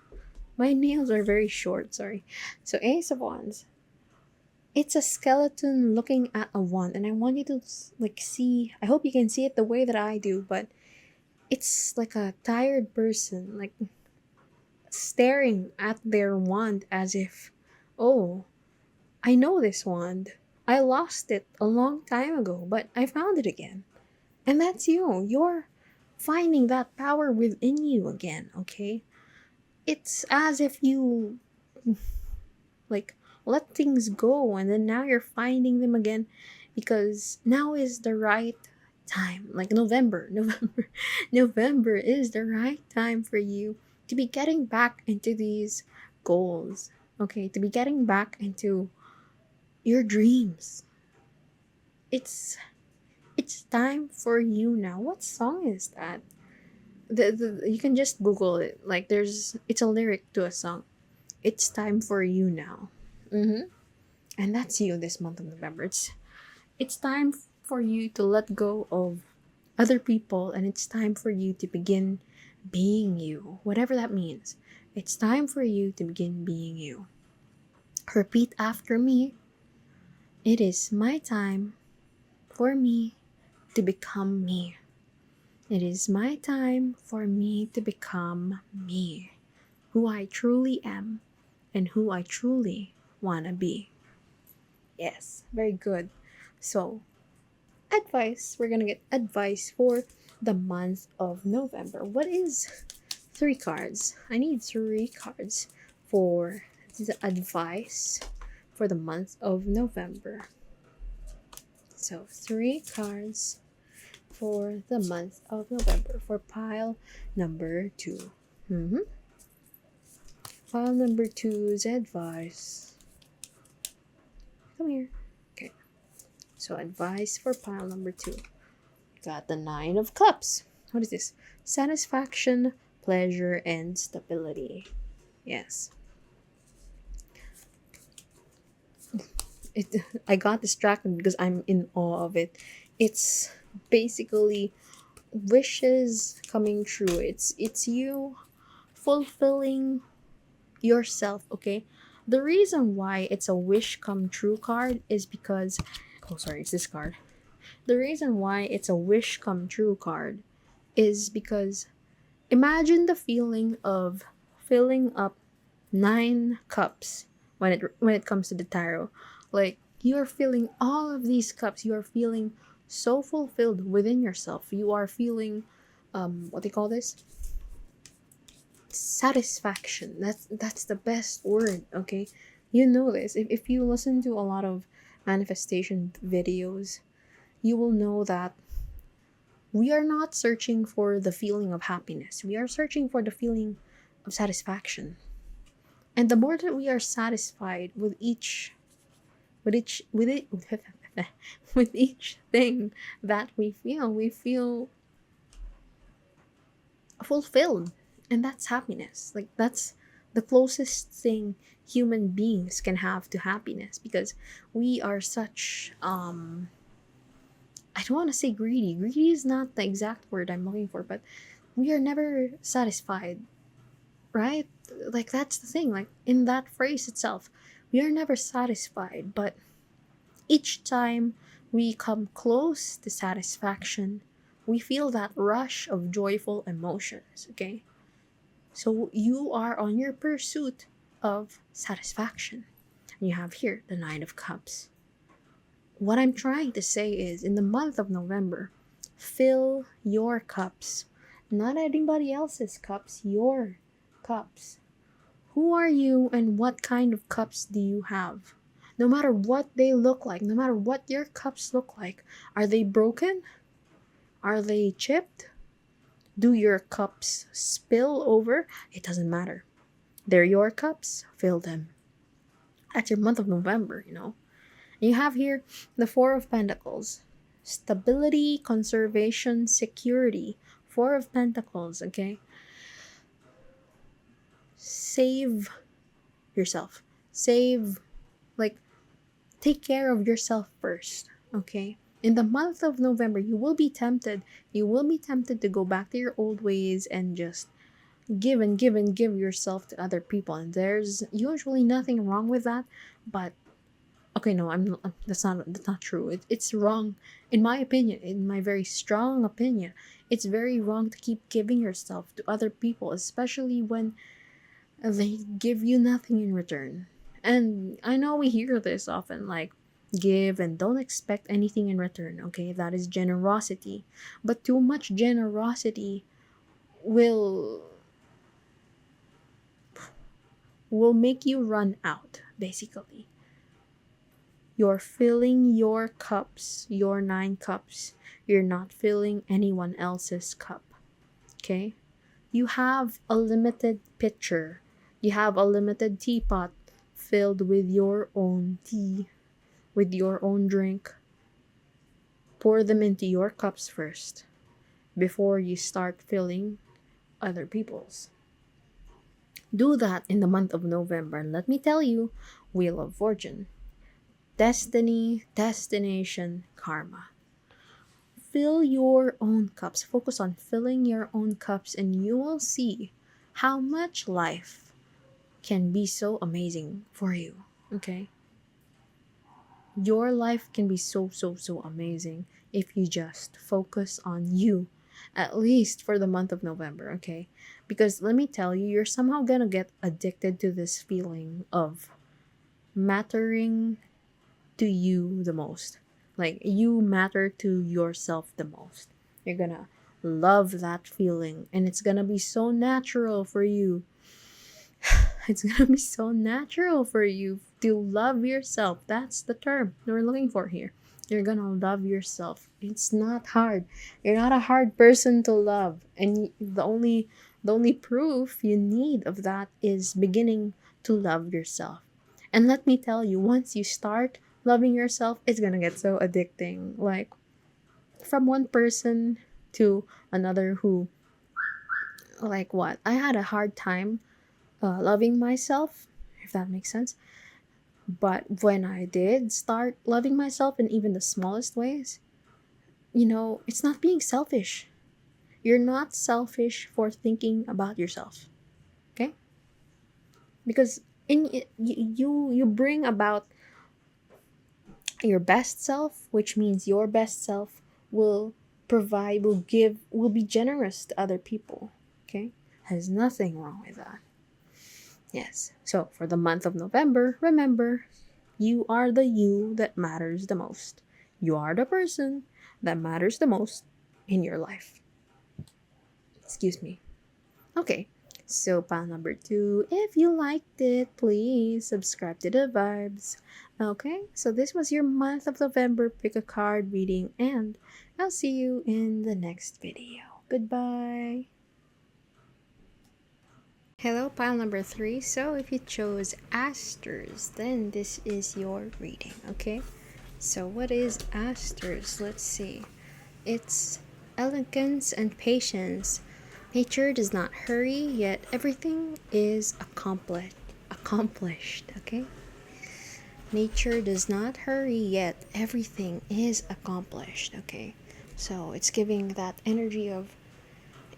my nails are very short, sorry. So, Ace of Wands. It's a skeleton looking at a wand, and I want you to like see. I hope you can see it the way that I do, but it's like a tired person, like staring at their wand as if, oh, I know this wand. I lost it a long time ago, but I found it again. And that's you. You're finding that power within you again, okay? It's as if you like let things go and then now you're finding them again because now is the right time. Like November is the right time for you to be getting back into these goals, okay? To be getting back into your dreams. It's it's time for you now. What song is that? You can just google it. Like it's a lyric to a song. It's time for you now. And that's you this month of November. It's time for you to let go of other people, and it's time for you to begin being you, whatever that means. It's time for you to begin being you. Repeat after me. It is my time for me to become me. It is my time for me to become me, who I truly am and who I truly want to be. Yes, very good. So, advice. We're going to get advice for the month of November. What is three cards? I need three cards for the advice for the month of November. So, three cards for the month of November for pile number 2. Pile number two's advice. Come here. Okay. So, advice for pile number 2. Got the Nine of Cups. What is this? Satisfaction, pleasure, and stability. Yes. I got distracted because I'm in awe of it. It's basically wishes coming true. It's you fulfilling yourself, okay? The reason why it's a wish come true card is because it's this card. The reason why it's a wish come true card is because imagine the feeling of filling up 9 cups when it comes to the tarot. Like you're filling all of these cups, you are feeling so fulfilled within yourself. You are feeling what do you call this? Satisfaction. That's the best word, okay? You know this. If you listen to a lot of manifestation videos, you will know that we are not searching for the feeling of happiness. We are searching for the feeling of satisfaction. And the more that we are satisfied with it with each thing that we feel fulfilled. And that's happiness. Like that's the closest thing human beings can have to happiness, because we are such I don't want to say greedy. Greedy is not the exact word I'm looking for, but we are never satisfied, right? Like that's the thing. Like in that phrase itself, we are never satisfied, but each time we come close to satisfaction, we feel that rush of joyful emotions, okay? So you are on your pursuit of satisfaction. And you have here the Nine of Cups. What I'm trying to say is, in the month of November, fill your cups. Not anybody else's cups, your cups. Who are you and what kind of cups do you have? No matter what they look like, no matter what your cups look like, are they broken? Are they chipped? Do your cups spill over? It doesn't matter. They're your cups, fill them. That's your month of November, you know. You have here the Four of Pentacles. Stability, conservation, security. Four of Pentacles, okay? Save yourself. Like, take care of yourself first, okay? In the month of November, you will be tempted. You will be tempted to go back to your old ways and just give and give and give yourself to other people. And there's usually nothing wrong with that, but okay, no, that's not true. It's wrong in my opinion, in my very strong opinion. It's very wrong to keep giving yourself to other people, especially when they give you nothing in return. And I know we hear this often, like give and don't expect anything in return. Okay, that is generosity, but too much generosity will make you run out, basically. You're filling your cups, your 9 cups. You're not filling anyone else's cup. Okay? You have a limited pitcher. You have a limited teapot filled with your own tea, with your own drink. Pour them into your cups first before you start filling other people's. Do that in the month of November, and let me tell you, Wheel of Fortune. Destiny, destination, karma. fill your own cups. Focus on filling your own cups, and you will see how much life can be so amazing for you. Okay? Your life can be so, so, so amazing if you just focus on you, at least for the month of November. Okay? Because let me tell you, you're somehow gonna get addicted to this feeling of mattering to you the most. Like, you matter to yourself the most. You're gonna love that feeling, and it's gonna be so natural for you. It's gonna be so natural for you to love yourself. That's the term we're looking for here. You're gonna love yourself. It's not hard. You're not a hard person to love, and the only proof you need of that is beginning to love yourself. And let me tell you, once you start loving yourself, it's gonna get so addicting. Like, from one person to another who, like, what? I had a hard time loving myself, if that makes sense. But when I did start loving myself in even the smallest ways, it's not being selfish. You're not selfish for thinking about yourself, okay? Because you bring about your best self, which means your best self will provide, will give, will be generous to other people, okay? Has nothing wrong with that. Yes. So for the month of November, remember, you are the you that matters the most. You are the person that matters the most in your life. Excuse me. Okay. So pile number 2, if you liked it, please subscribe to the vibes. Okay, so this was your month of November pick a card reading, and I'll see you in the next video. Goodbye. Hello, pile number 3. So if you chose Asters, then this is your reading, okay? So what is Asters? Let's see. It's elegance and patience. Nature does not hurry, yet everything is accomplished, okay? Nature does not hurry, yet everything is accomplished, okay? So it's giving that energy of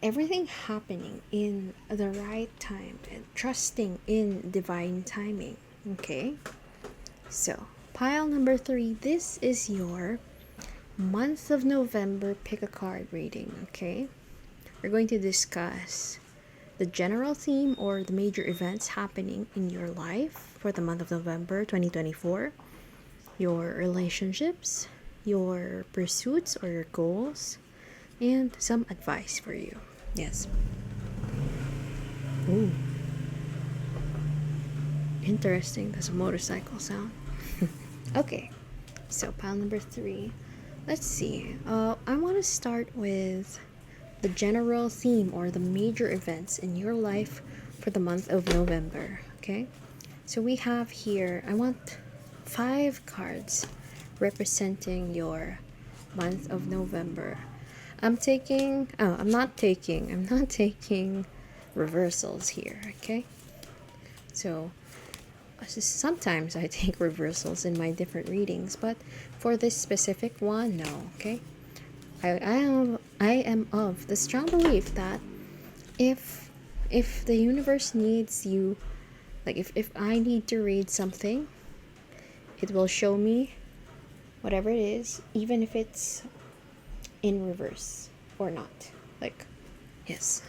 everything happening in the right time and trusting in divine timing, okay? So, pile number 3, this is your month of November pick a card reading, okay? We're going to discuss the general theme or the major events happening in your life for the month of November 2024, your relationships, your pursuits or your goals, and some advice for you. Yes. Ooh. Interesting. That's a motorcycle sound. Okay. So, pile number 3. Let's see. I want to start with the general theme or the major events in your life for the month of November. Okay. So, we have here, I want 5 cards representing your month of November. I'm not taking reversals here, okay? So, sometimes I take reversals in my different readings, but for this specific one, no, okay? I am of the strong belief that if the universe needs you, like if I need to read something, it will show me whatever it is, even if it's in reverse or not. Like, yes.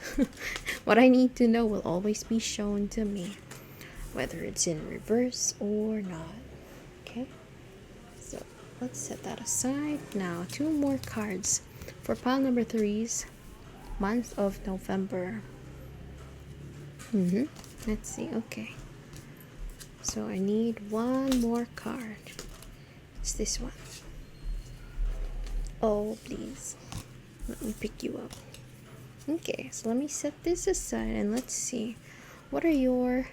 What I need to know will always be shown to me, whether it's in reverse or not. Okay? So, let's set that aside. Now, 2 more cards for pile number 3's month of November. Let's see. Okay. So, I need 1 more card. It's this one. Oh, please. Let me pick you up. Okay, so let me set this aside and let's see. What is your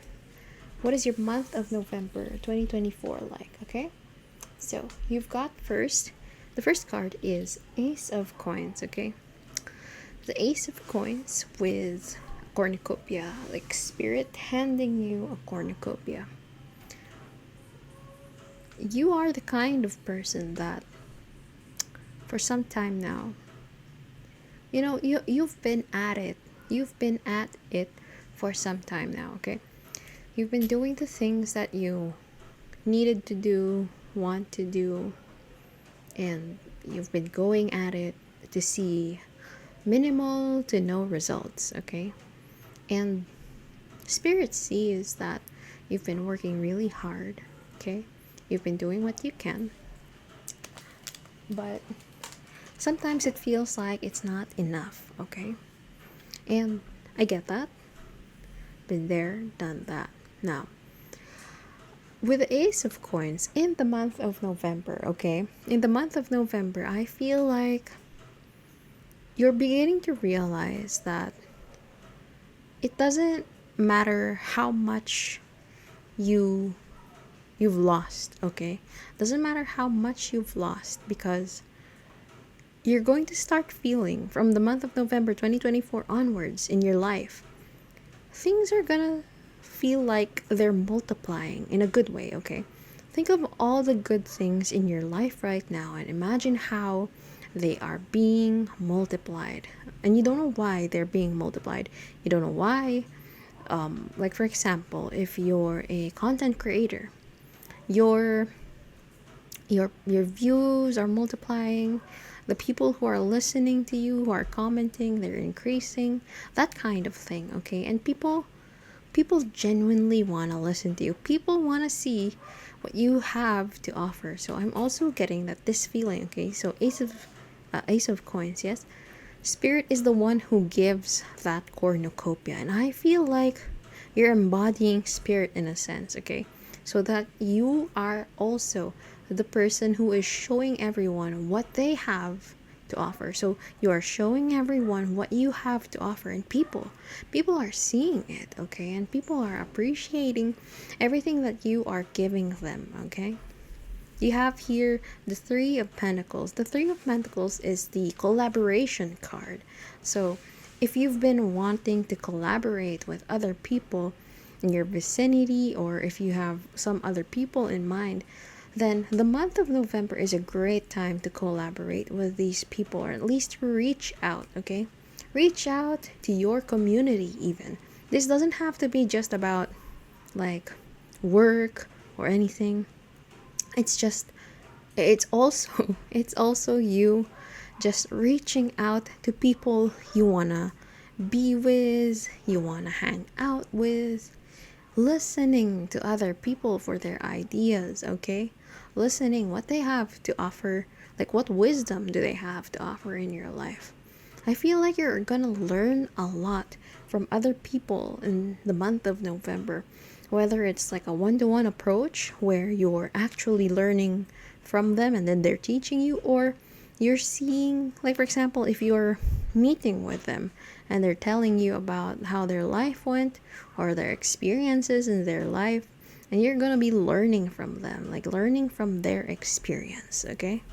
month of November 2024 like, okay? So, you've got the first card is Ace of Coins, okay? The Ace of Coins with a cornucopia, like spirit handing you a cornucopia. You are the kind of person that for some time now. You've been at it. You've been at it for some time now, okay? You've been doing the things that you needed to do, want to do, and you've been going at it to see minimal to no results, okay? And Spirit sees that you've been working really hard, okay? You've been doing what you can, but sometimes it feels like it's not enough, okay? And I get that. Been there, done that. Now, with the Ace of Coins in the month of November, okay? In the month of November, I feel like you're beginning to realize that it doesn't matter how much you you've lost, okay? Doesn't matter how much you've lost, because you're going to start feeling from the month of November 2024 onwards in your life, things are gonna feel like they're multiplying in a good way, okay? Think of all the good things in your life right now and imagine how they are being multiplied. And you don't know why they're being multiplied. You don't know why. Like, for example, if you're a content creator, your your views are multiplying, the people who are listening to you, who are commenting, they're increasing, that kind of thing, okay? And people genuinely want to listen to you. People want to see what you have to offer. So I'm also getting that this feeling, okay? So Ace of Coins, yes. Spirit is the one who gives that cornucopia, and I feel like you're embodying Spirit in a sense, okay? So that you are also the person who is showing everyone what they have to offer. So you are showing everyone what you have to offer, and people are seeing it, okay? And people are appreciating everything that you are giving them, okay? You have here the Three of Pentacles. The Three of Pentacles is the collaboration card. So if you've been wanting to collaborate with other people in your vicinity, or if you have some other people in mind, then the month of November is a great time to collaborate with these people, or at least reach out, okay? Reach out to your community even. This doesn't have to be just about like work or anything. It's also you just reaching out to people you wanna be with, you wanna hang out with, listening to other people for their ideas, okay? Listening what they have to offer, like what wisdom do they have to offer in your life. I feel like you're gonna learn a lot from other people in the month of November, whether it's like a one-to-one approach where you're actually learning from them and then they're teaching you, or you're seeing, like, for example, if you're meeting with them and they're telling you about how their life went or their experiences in their life, and you're gonna be learning from them, like learning from their experience, okay?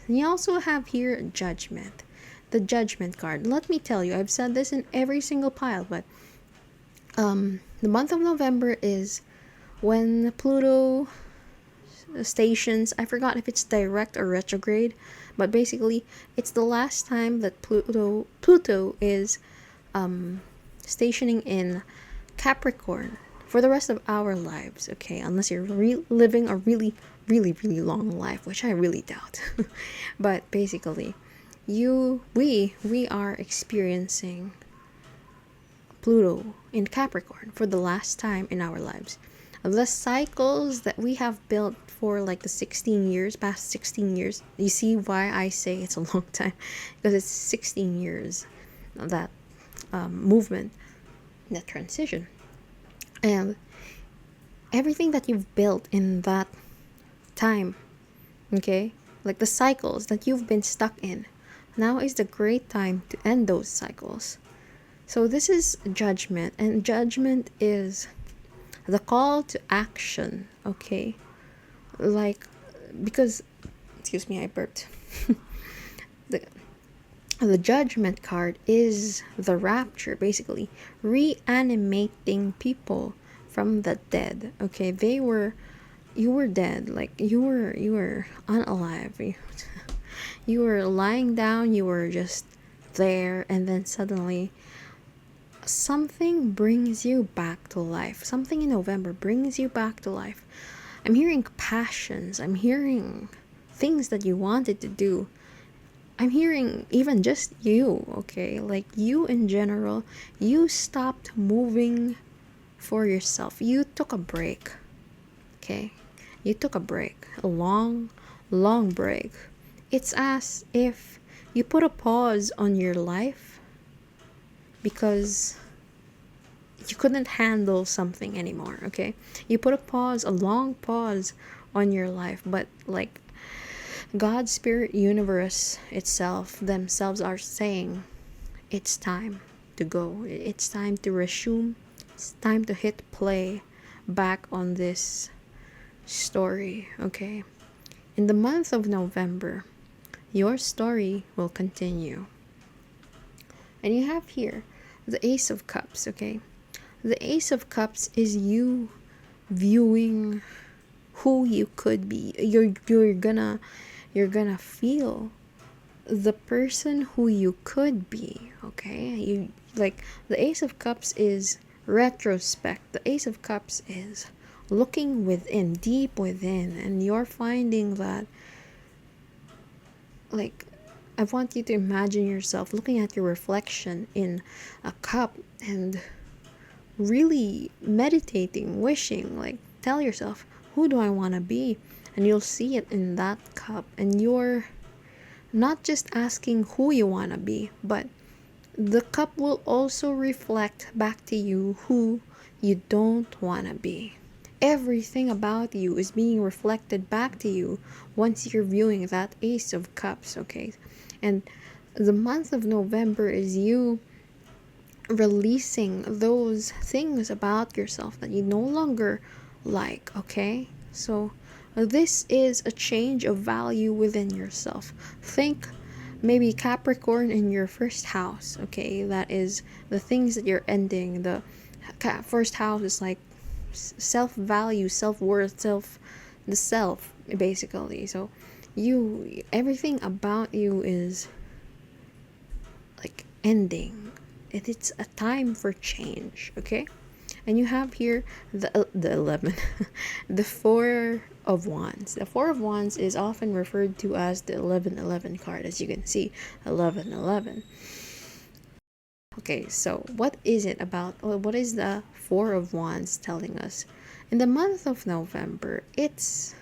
And you also have here Judgment, the Judgment card. Let me tell you, I've said this in every single pile, but the month of November is when Pluto stations, I forgot if it's direct or retrograde, but basically it's the last time that Pluto is stationing in Capricorn for the rest of our lives, okay? Unless you're living a really, really, really long life, which I really doubt. But basically, we are experiencing Pluto in Capricorn for the last time in our lives. The cycles that we have built for like the 16 years, past 16 years, you see why I say it's a long time, because it's 16 years, that movement, that transition. And everything that you've built in that time, okay, like the cycles that you've been stuck in, now is the great time to end those cycles. So this is Judgment, and Judgment is the call to action, okay? Like, because, excuse me, I burped. the the Judgment card is the rapture, basically reanimating people from the dead, okay? You were dead, like you were unalive. You were lying down, you were just there, and then suddenly something brings you back to life. Something in November brings you back to life. I'm hearing passions, I'm hearing things that you wanted to do. I'm hearing even just you, okay? Like you in general, you stopped moving for yourself. You took a break, okay? You took a break, a long, long break. It's as if you put a pause on your life because you couldn't handle something anymore, okay? You put a pause, a long pause on your life, but like God, Spirit, Universe itself, themselves are saying, it's time to go. It's time to resume. It's time to hit play back on this story, okay? In the month of November, your story will continue. And you have here the Ace of Cups, okay? The Ace of Cups is you viewing who you could be. You're gonna feel the person who you could be, okay? You like the Ace of Cups is retrospect. The Ace of Cups is looking within, deep within, and you're finding that, like, I want you to imagine yourself looking at your reflection in a cup and really meditating, wishing, like, tell yourself, who do I want to be? And you'll see it in that cup, and you're not just asking who you want to be, but the cup will also reflect back to you who you don't want to be. Everything about you is being reflected back to you once you're viewing that Ace of Cups, okay? And the month of November is you releasing those things about yourself that you no longer like, okay? So this is a change of value within yourself. Think maybe Capricorn in your first house, okay? That is the things that you're ending. The first house is like self-value, self-worth, the self, basically. So you, everything about you is like ending. It's a time for change, okay? And you have here the 11 the 4 of Wands. The 4 of Wands is often referred to as the 1111 card, as you can see, 1111. Okay, so what is it about? What is the 4 of Wands telling us? In the month of November, it's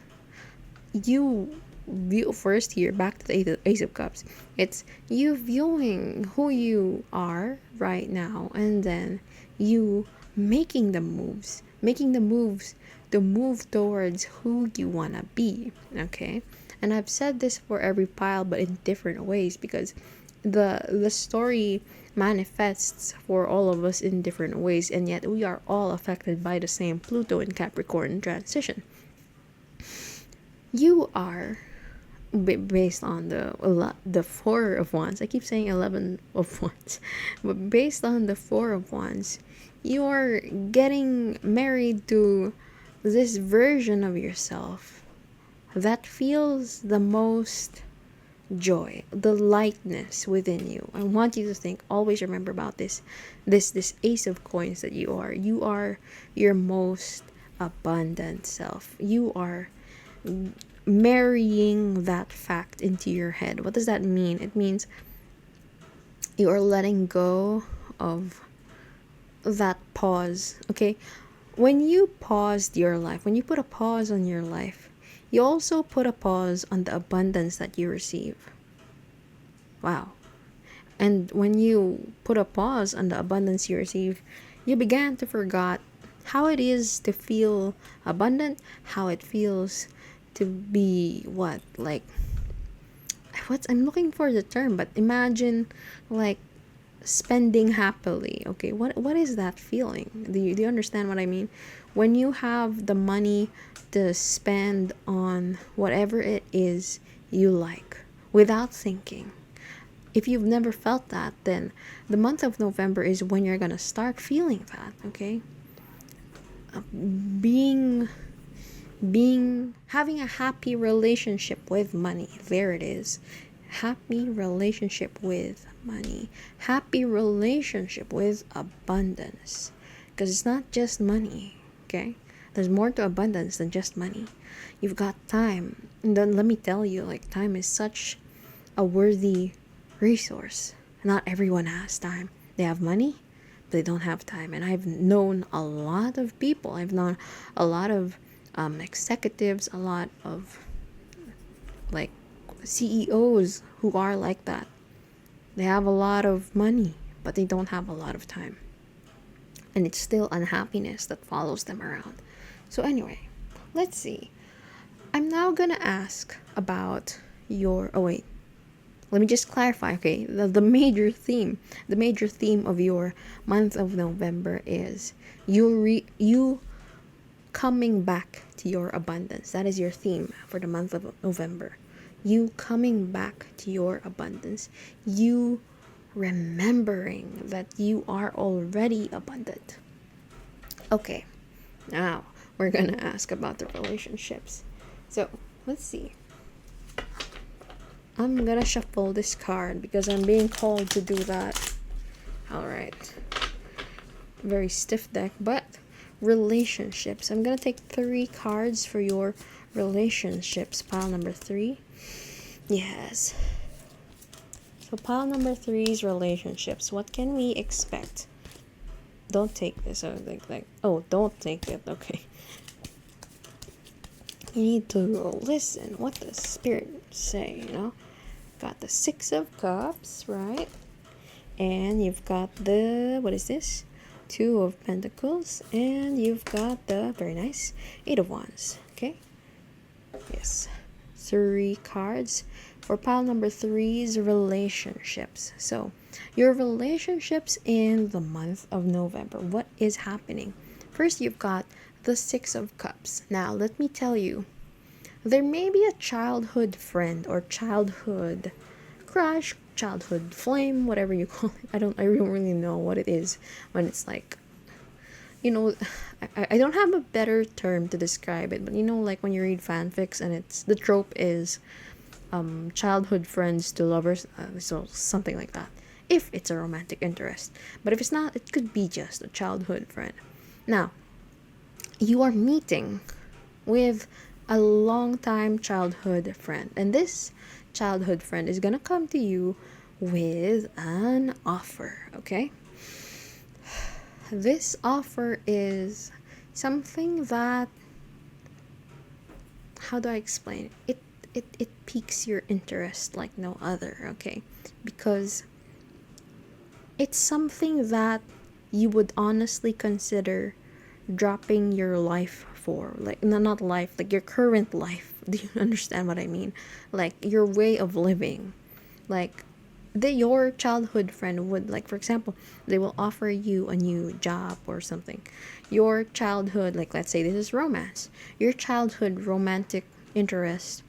you view first here, back to the Ace of Cups. It's you viewing who you are right now, and then you making the moves to move towards who you want to be, okay? And I've said this for every pile, but in different ways, because the story manifests for all of us in different ways, and yet we are all affected by the same Pluto and Capricorn transition. You are based on the 4 of Wands. I keep saying 11 of Wands, but based on the 4 of Wands, you're getting married to this version of yourself that feels the most joy, the lightness within you. I want you to think, always remember about this Ace of Coins that you are. You are your most abundant self. You are marrying that fact into your head. What does that mean? It means you are letting go of that pause, okay? When you paused your life, when you put a pause on your life, you also put a pause on the abundance that you receive. Wow. And when you put a pause on the abundance you receive, you began to forget how it is to feel abundant, how it feels to be I'm looking for the term, but imagine like spending happily. Okay, what is that feeling? Do you understand what I mean? When you have the money to spend on whatever it is you like without thinking. If you've never felt that, then the month of November is when you're gonna start feeling that, okay? Being having a happy relationship with money. There it is. happy relationship with money, happy relationship with abundance. Because it's not just money, okay? There's more to abundance than just money. You've got time. And then let me tell you, like, time is such a worthy resource. Not everyone has time. They have money, but they don't have time. And I've known a lot of people. I've known a lot of executives, a lot of like CEOs who are like that. They have a lot of money, but they don't have a lot of time. And it's still unhappiness that follows them around. So, anyway, let's see. I'm now gonna ask about your. Oh, wait. Let me just clarify, okay? The major theme of your month of November is you coming back to your abundance. That is your theme for the month of November. You coming back to your abundance. You remembering that you are already abundant. Okay, now we're gonna ask about the relationships. So, let's see. I'm gonna shuffle this card because I'm being called to do that. Alright. Very stiff deck, but relationships. I'm gonna take 3 cards for your relationships. Pile number 3. Yes. So pile number 3 is relationships. What can we expect? Don't take this. I think oh, don't take it. Okay. You need to listen. What does Spirit say? Got the 6 of Cups, right? And you've got the, what is this? 2 of Pentacles. And you've got the, very nice, 8 of Wands. Okay? Yes. 3 cards. For pile number 3's relationships. So, your relationships in the month of November. What is happening? First, you've got the 6 of Cups. Now, let me tell you. There may be a childhood friend or childhood crush, childhood flame, whatever you call it. I don't really know what it is when it's like, I don't have a better term to describe it, but like when you read fanfics and it's the trope is childhood friends to lovers, so something like that. If it's a romantic interest, but if it's not, it could be just a childhood friend. Now, you are meeting with a long-time childhood friend, and this childhood friend is gonna come to you with an offer. Okay, this offer is something that, how do I explain it? It piques your interest like no other. Okay, because it's something that you would honestly consider dropping your life for, like, no, not life, like your current life. Do you understand what I mean? Like your way of living. Like your childhood friend would, like, for example, they will offer you a new job or something. Your childhood, like, let's say this is romance, your childhood romantic interest,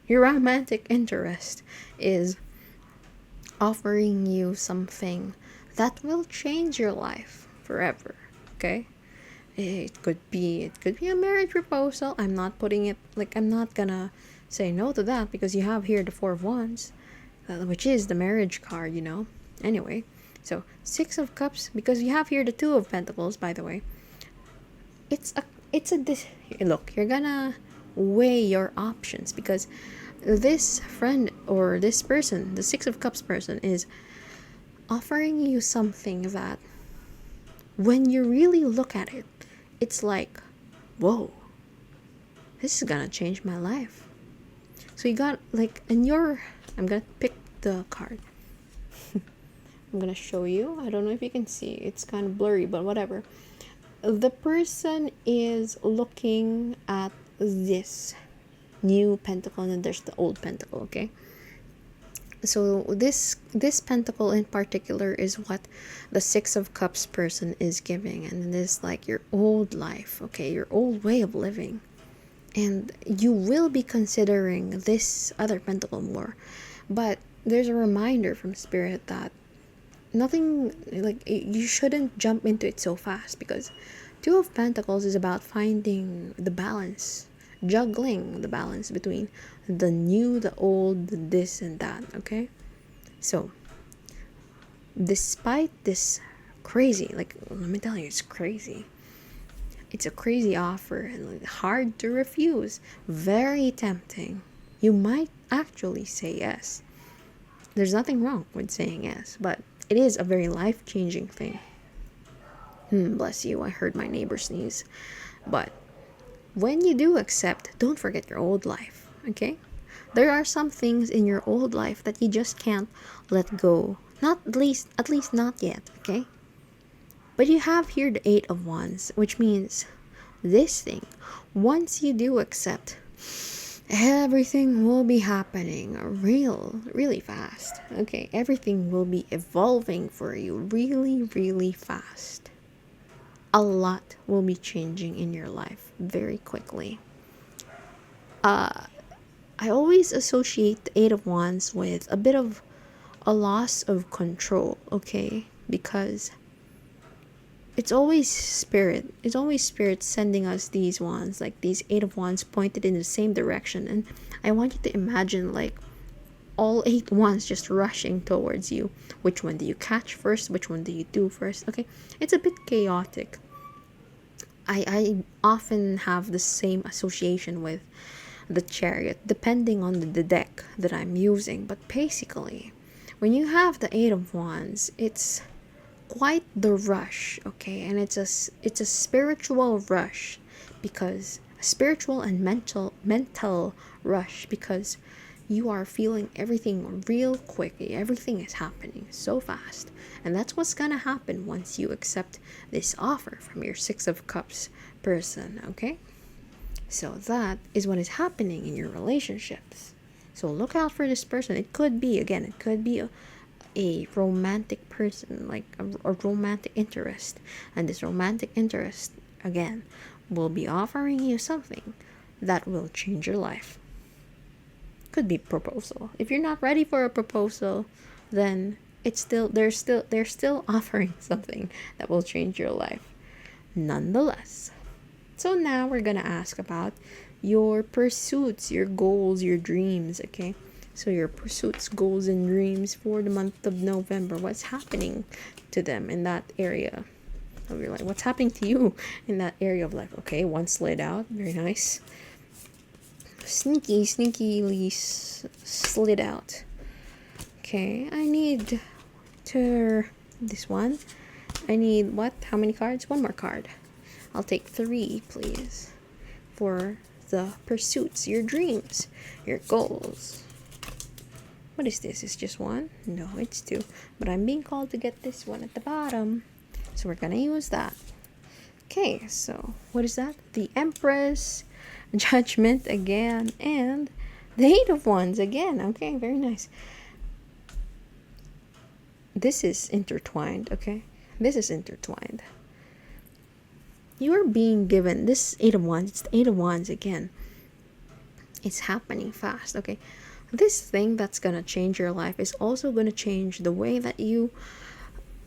your romantic interest is offering you something that will change your life forever. Okay, it could be a marriage proposal. I'm not putting it, like, I'm not gonna say no to that because you have here the 4 of Wands, which is the marriage card. Anyway, so 6 of Cups, because you have here the 2 of Pentacles, by the way. Look, you're gonna weigh your options because this friend or this person, the 6 of Cups person, is offering you something that when you really look at it, it's like, whoa, this is gonna change my life. So you got, like, I'm gonna pick the card. I'm gonna show you. I don't know if you can see. It's kind of blurry, but whatever. The person is looking at this new pentacle, and then there's the old pentacle, okay? So this pentacle in particular is what the 6 of Cups person is giving, and it is like your old life, okay, your old way of living. And you will be considering this other pentacle more, but there's a reminder from Spirit that nothing, like, you shouldn't jump into it so fast, because 2 of Pentacles is about finding the balance juggling the balance between the new, the old, the this and that. Okay, so despite this crazy, like, let me tell you, it's crazy. It's a crazy offer and hard to refuse. Very tempting. You might actually say yes. There's nothing wrong with saying yes, but it is a very life-changing thing. Bless you, I heard my neighbor sneeze. But when you do accept, don't forget your old life, okay? There are some things in your old life that you just can't let go. Not at least not yet, okay? But you have here the Eight of Wands, which means this thing, once you do accept, everything will be happening really fast. Okay, everything will be evolving for you really fast. A lot will be changing in your life very quickly. I always associate the Eight of Wands with a bit of a loss of control, okay? Because it's always spirit sending us these wands, like these Eight of Wands pointed in the same direction. And I want you to imagine like all eight wands just rushing towards you. Which one do you catch first? Which one do you do first? Okay, it's a bit chaotic. I often have the same association with the Chariot, depending on the deck that I'm using. But basically, when you have the Eight of Wands, it's quite the rush, okay? And it's a spiritual rush, because a spiritual and mental rush, because you are feeling everything real quick. Everything is happening so fast. And that's what's gonna happen once you accept this offer from your Six of Cups person, okay? So that is what is happening in your relationships. So look out for this person. It could be, again, it could be a romantic person, like a romantic interest. And this romantic interest, again, will be offering you something that will change your life. Could be proposal. If you're not ready for a proposal, then they're still offering something that will change your life nonetheless. So now we're gonna ask about your pursuits, your goals, your dreams, okay? So your pursuits, goals, and dreams for the month of November. What's happening to them in that area of your life? What's happening to you in that area of life? Okay, one slid out. Very nice. Sneakily slid out. Okay, I need this one. I need what? How many cards? One more card. I'll take 3, please, for the pursuits, your dreams, your goals. What is this? It's just one? No, it's 2. But I'm being called to get this one at the bottom. So we're gonna use that. Okay, so what is that? The Empress, Judgment again, and the Eight of Wands again. Okay, very nice. This is intertwined, okay? This is intertwined. You are being given this Eight of Wands. It's the Eight of Wands again. It's happening fast, okay? This thing that's gonna change your life is also gonna change the way that you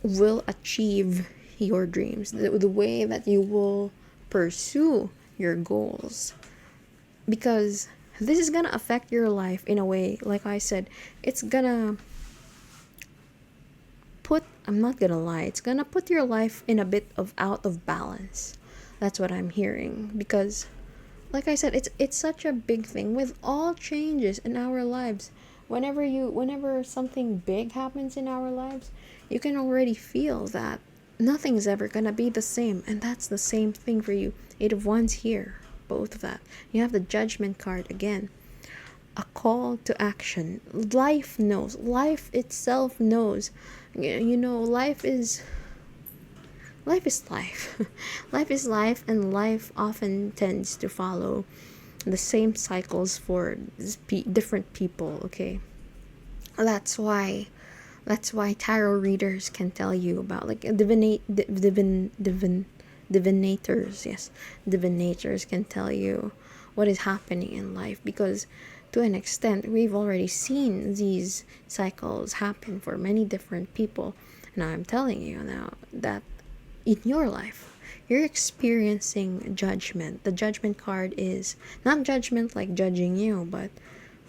will achieve your dreams, the way that you will pursue your goals. Because this is gonna affect your life in a way, like I said, it's gonna I'm not gonna lie, it's gonna put your life in a bit of out of balance. That's what I'm hearing. Because like I said, it's such a big thing with all changes in our lives. Whenever something big happens in our lives, you can already feel that nothing's ever gonna be the same. And that's the same thing for you. Eight of Wands here, both of that. You have the Judgment card again. A call to action. Life knows. Life itself knows. You know, life is life. Life is life, and life often tends to follow the same cycles for different people, okay? That's why tarot readers can tell you about, like, divinators, yes. Divinators can tell you what is happening in life, because to an extent we've already seen these cycles happen for many different people. And I'm telling you now that in your life. You're experiencing judgment. The judgment card is not judgment like judging you, but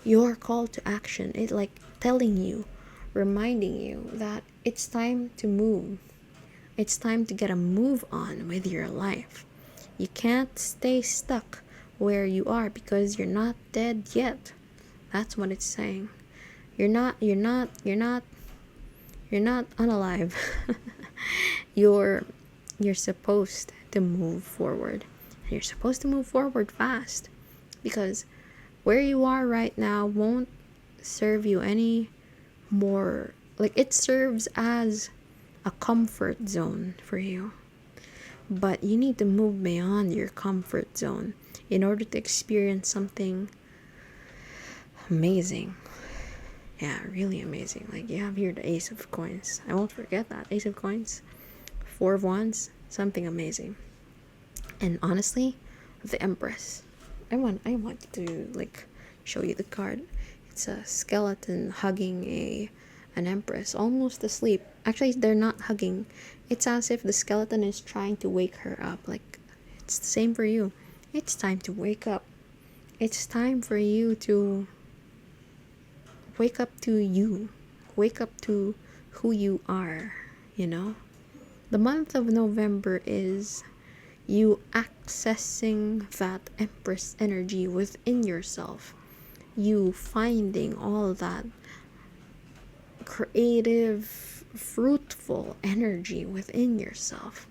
your call to action. It like telling you, reminding you that it's time to move. It's time to get a move on with your life. You can't stay stuck where you are because you're not dead yet. That's what it's saying. You're not unalive. you're you're supposed to move forward. You're supposed to move forward fast because where you are right now won't serve you any more. Like, it serves as a comfort zone for you. But you need to move beyond your comfort zone in order to experience something amazing. Yeah, really amazing. Like, you have here the Ace of Coins. I won't forget that. Ace of Coins, Four of Wands, something amazing. And honestly, the Empress. I want to like show you the card. It's a skeleton hugging an empress, almost asleep. Actually, they're not hugging. It's as if the skeleton is trying to wake her up. Like, it's the same for you. It's time to wake up. It's time for you to wake up to you. Wake up to who you are, you know? The month of November is you accessing that Empress energy within yourself. You finding all that creative, fruitful energy within yourself.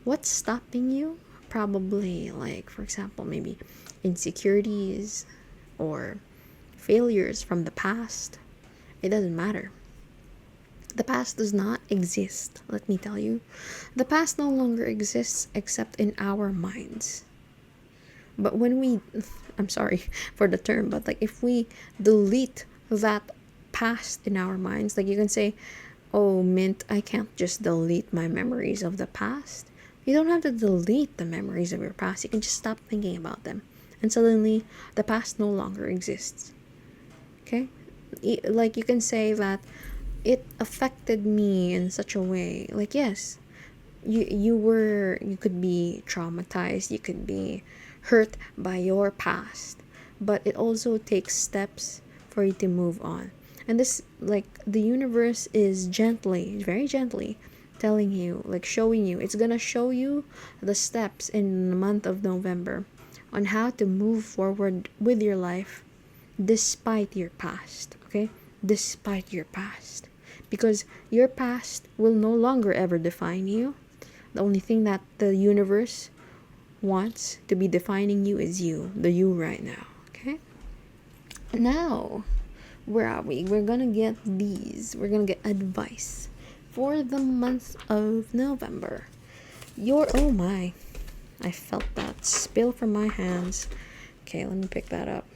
What's stopping you? Probably, like, for example, maybe insecurities or failures from the past. It doesn't matter. The past does not exist, let me tell you. The past no longer exists except in our minds. But when we, I'm sorry for the term, but like if we delete that past in our minds, like you can say, oh, Mint, I can't just delete my memories of the past. You don't have to delete the memories of your past. You can just stop thinking about them. And suddenly, the past no longer exists. Okay? Like you can say that it affected me in such a way. Like, yes, you could be traumatized. You could be hurt by your past. But it also takes steps for you to move on. And this, like, the universe is gently, very gently telling you, like showing you, it's gonna show you the steps in the month of November on how to move forward with your life despite your past. Okay, despite your past, because your past will no longer ever define you. The only thing that the universe wants to be defining you is you, the you right now. Okay, now where are we? We're gonna get advice for the month of November. Oh my, I felt that spill from my hands. Okay, let me pick that up.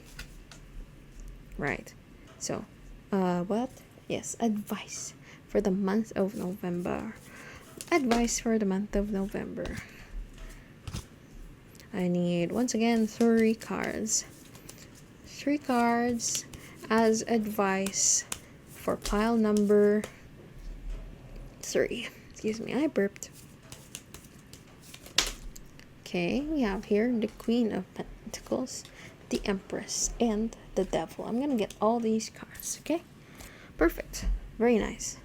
Right, so what? Yes, advice for the month of November. Advice for the month of November. I need, once again, 3 cards. 3 cards as advice for pile number 3. Excuse me, I burped. Okay, we have here the Queen of Pentacles, the Empress, and the Devil. I'm gonna get all these cards, okay? Perfect. Very nice.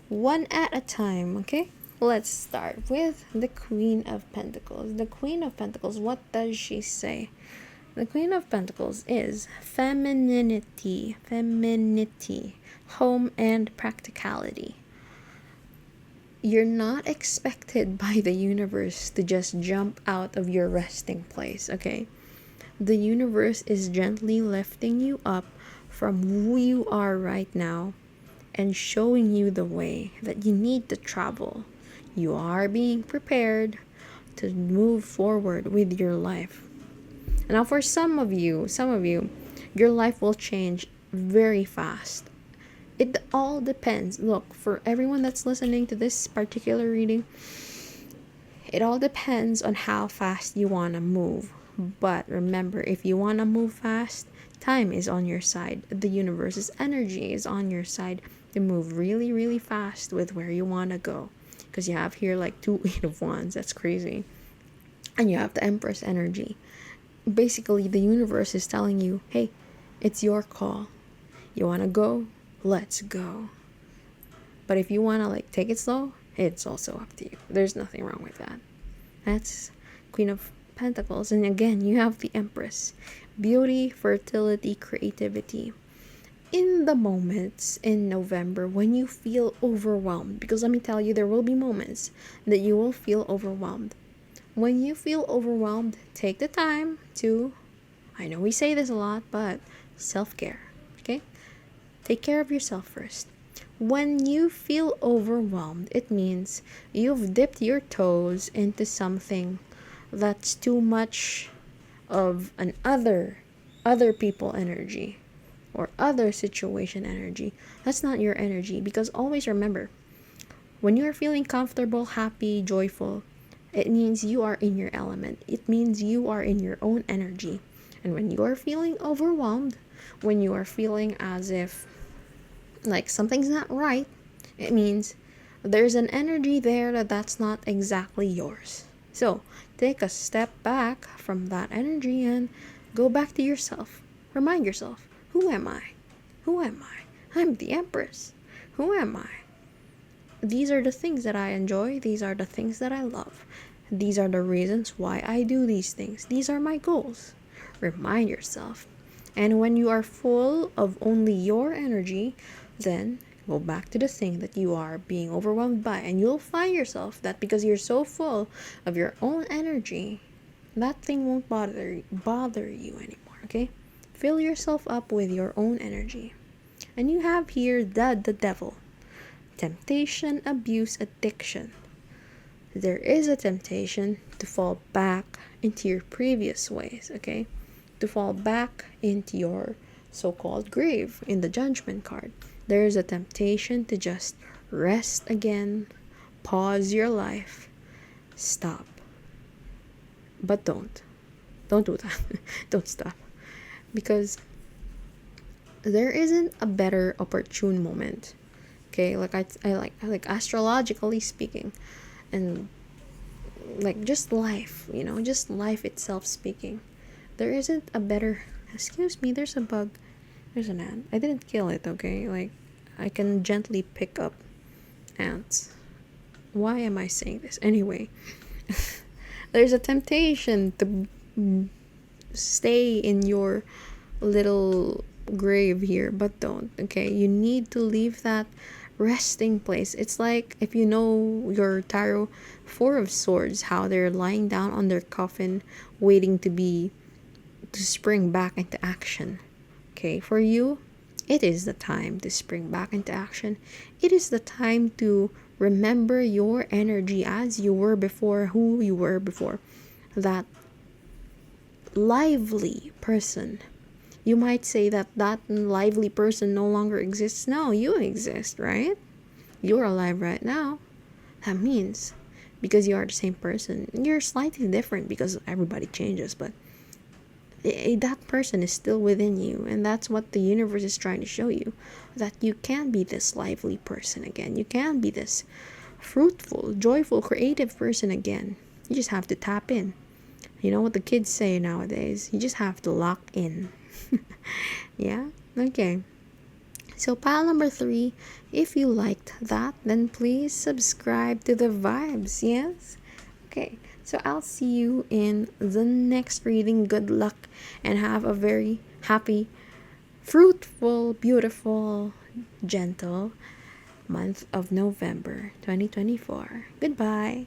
One at a time, okay? Let's start with the Queen of Pentacles. The Queen of Pentacles, what does she say? The Queen of Pentacles is femininity, home, and practicality. You're not expected by the universe to just jump out of your resting place, okay? The universe is gently lifting you up from who you are right now and showing you the way that you need to travel. You are being prepared to move forward with your life. Now, for some of you, your life will change very fast. It all depends. Look, for everyone that's listening to this particular reading, it all depends on how fast you want to move. But remember, if you want to move fast, time is on your side. The universe's energy is on your side to move really, really fast with where you want to go. because you have here like two Eight of Wands. That's crazy. And you have the Empress energy. Basically, the universe is telling you, hey, it's your call. You want to go? Let's go. But if you want to like take it slow, it's also up to you. There's nothing wrong with that. That's Queen of Pentacles. And again, you have the Empress. Beauty, fertility, creativity. In the moments in November when you feel overwhelmed, because let me tell you, there will be moments that you will feel overwhelmed. When you feel overwhelmed, take the time to, I know we say this a lot, but self-care, okay? Take care of yourself first. When you feel overwhelmed, it means you've dipped your toes into something that's too much of an other people energy or other situation energy. That's not your energy, because always remember, when you're feeling comfortable, happy, joyful, it means you are in your element. It means you are in your own energy. And when you are feeling overwhelmed, when you are feeling as if like something's not right, it means there's an energy there that's not exactly yours. So take a step back from that energy and go back to yourself. Remind yourself, who am I? Who am I? I'm the Empress. Who am I? These are the things that I enjoy. These are the things that I love. These are the reasons why I do these things. These are my goals. Remind yourself. And when you are full of only your energy, then go back to the thing that you are being overwhelmed by, and you'll find yourself that because you're so full of your own energy, that thing won't bother you anymore, okay? Fill yourself up with your own energy. And you have here the devil. Temptation, abuse, addiction. There is a temptation to fall back into your previous ways, okay? To fall back into your so-called grave in the Judgment card. There is a temptation to just rest again, pause your life, stop. But don't do that. Don't stop, because there isn't a better opportune moment, okay? Like I like astrologically speaking, and like just life, just life itself speaking, there isn't a better, excuse me, there's a bug, there's an ant. I didn't kill it, okay? Like, I can gently pick up ants. Why am I saying this? Anyway, there's a temptation to stay in your little grave here, but don't, okay? You need to leave that resting place. It's like, if you know your tarot Four of Swords, how they're lying down on their coffin waiting to spring back into action. Okay, for you, it is the time to spring back into action. It is the time to remember your energy as you were before, who you were before. That lively person. You might say that lively person no longer exists. No, you exist, right? You're alive right now. That means, because you are the same person, you're slightly different because everybody changes, but that person is still within you, and that's what the universe is trying to show you, that you can be this lively person again. You can be this fruitful, joyful, creative person again. You just have to tap in. You know what the kids say nowadays, you just have to lock in. Yeah, okay. So pile number 3, if you liked that, then please subscribe to the vibes. Yes, okay. So I'll see you in the next reading. Good luck and have a very happy, fruitful, beautiful, gentle month of November 2024. Goodbye.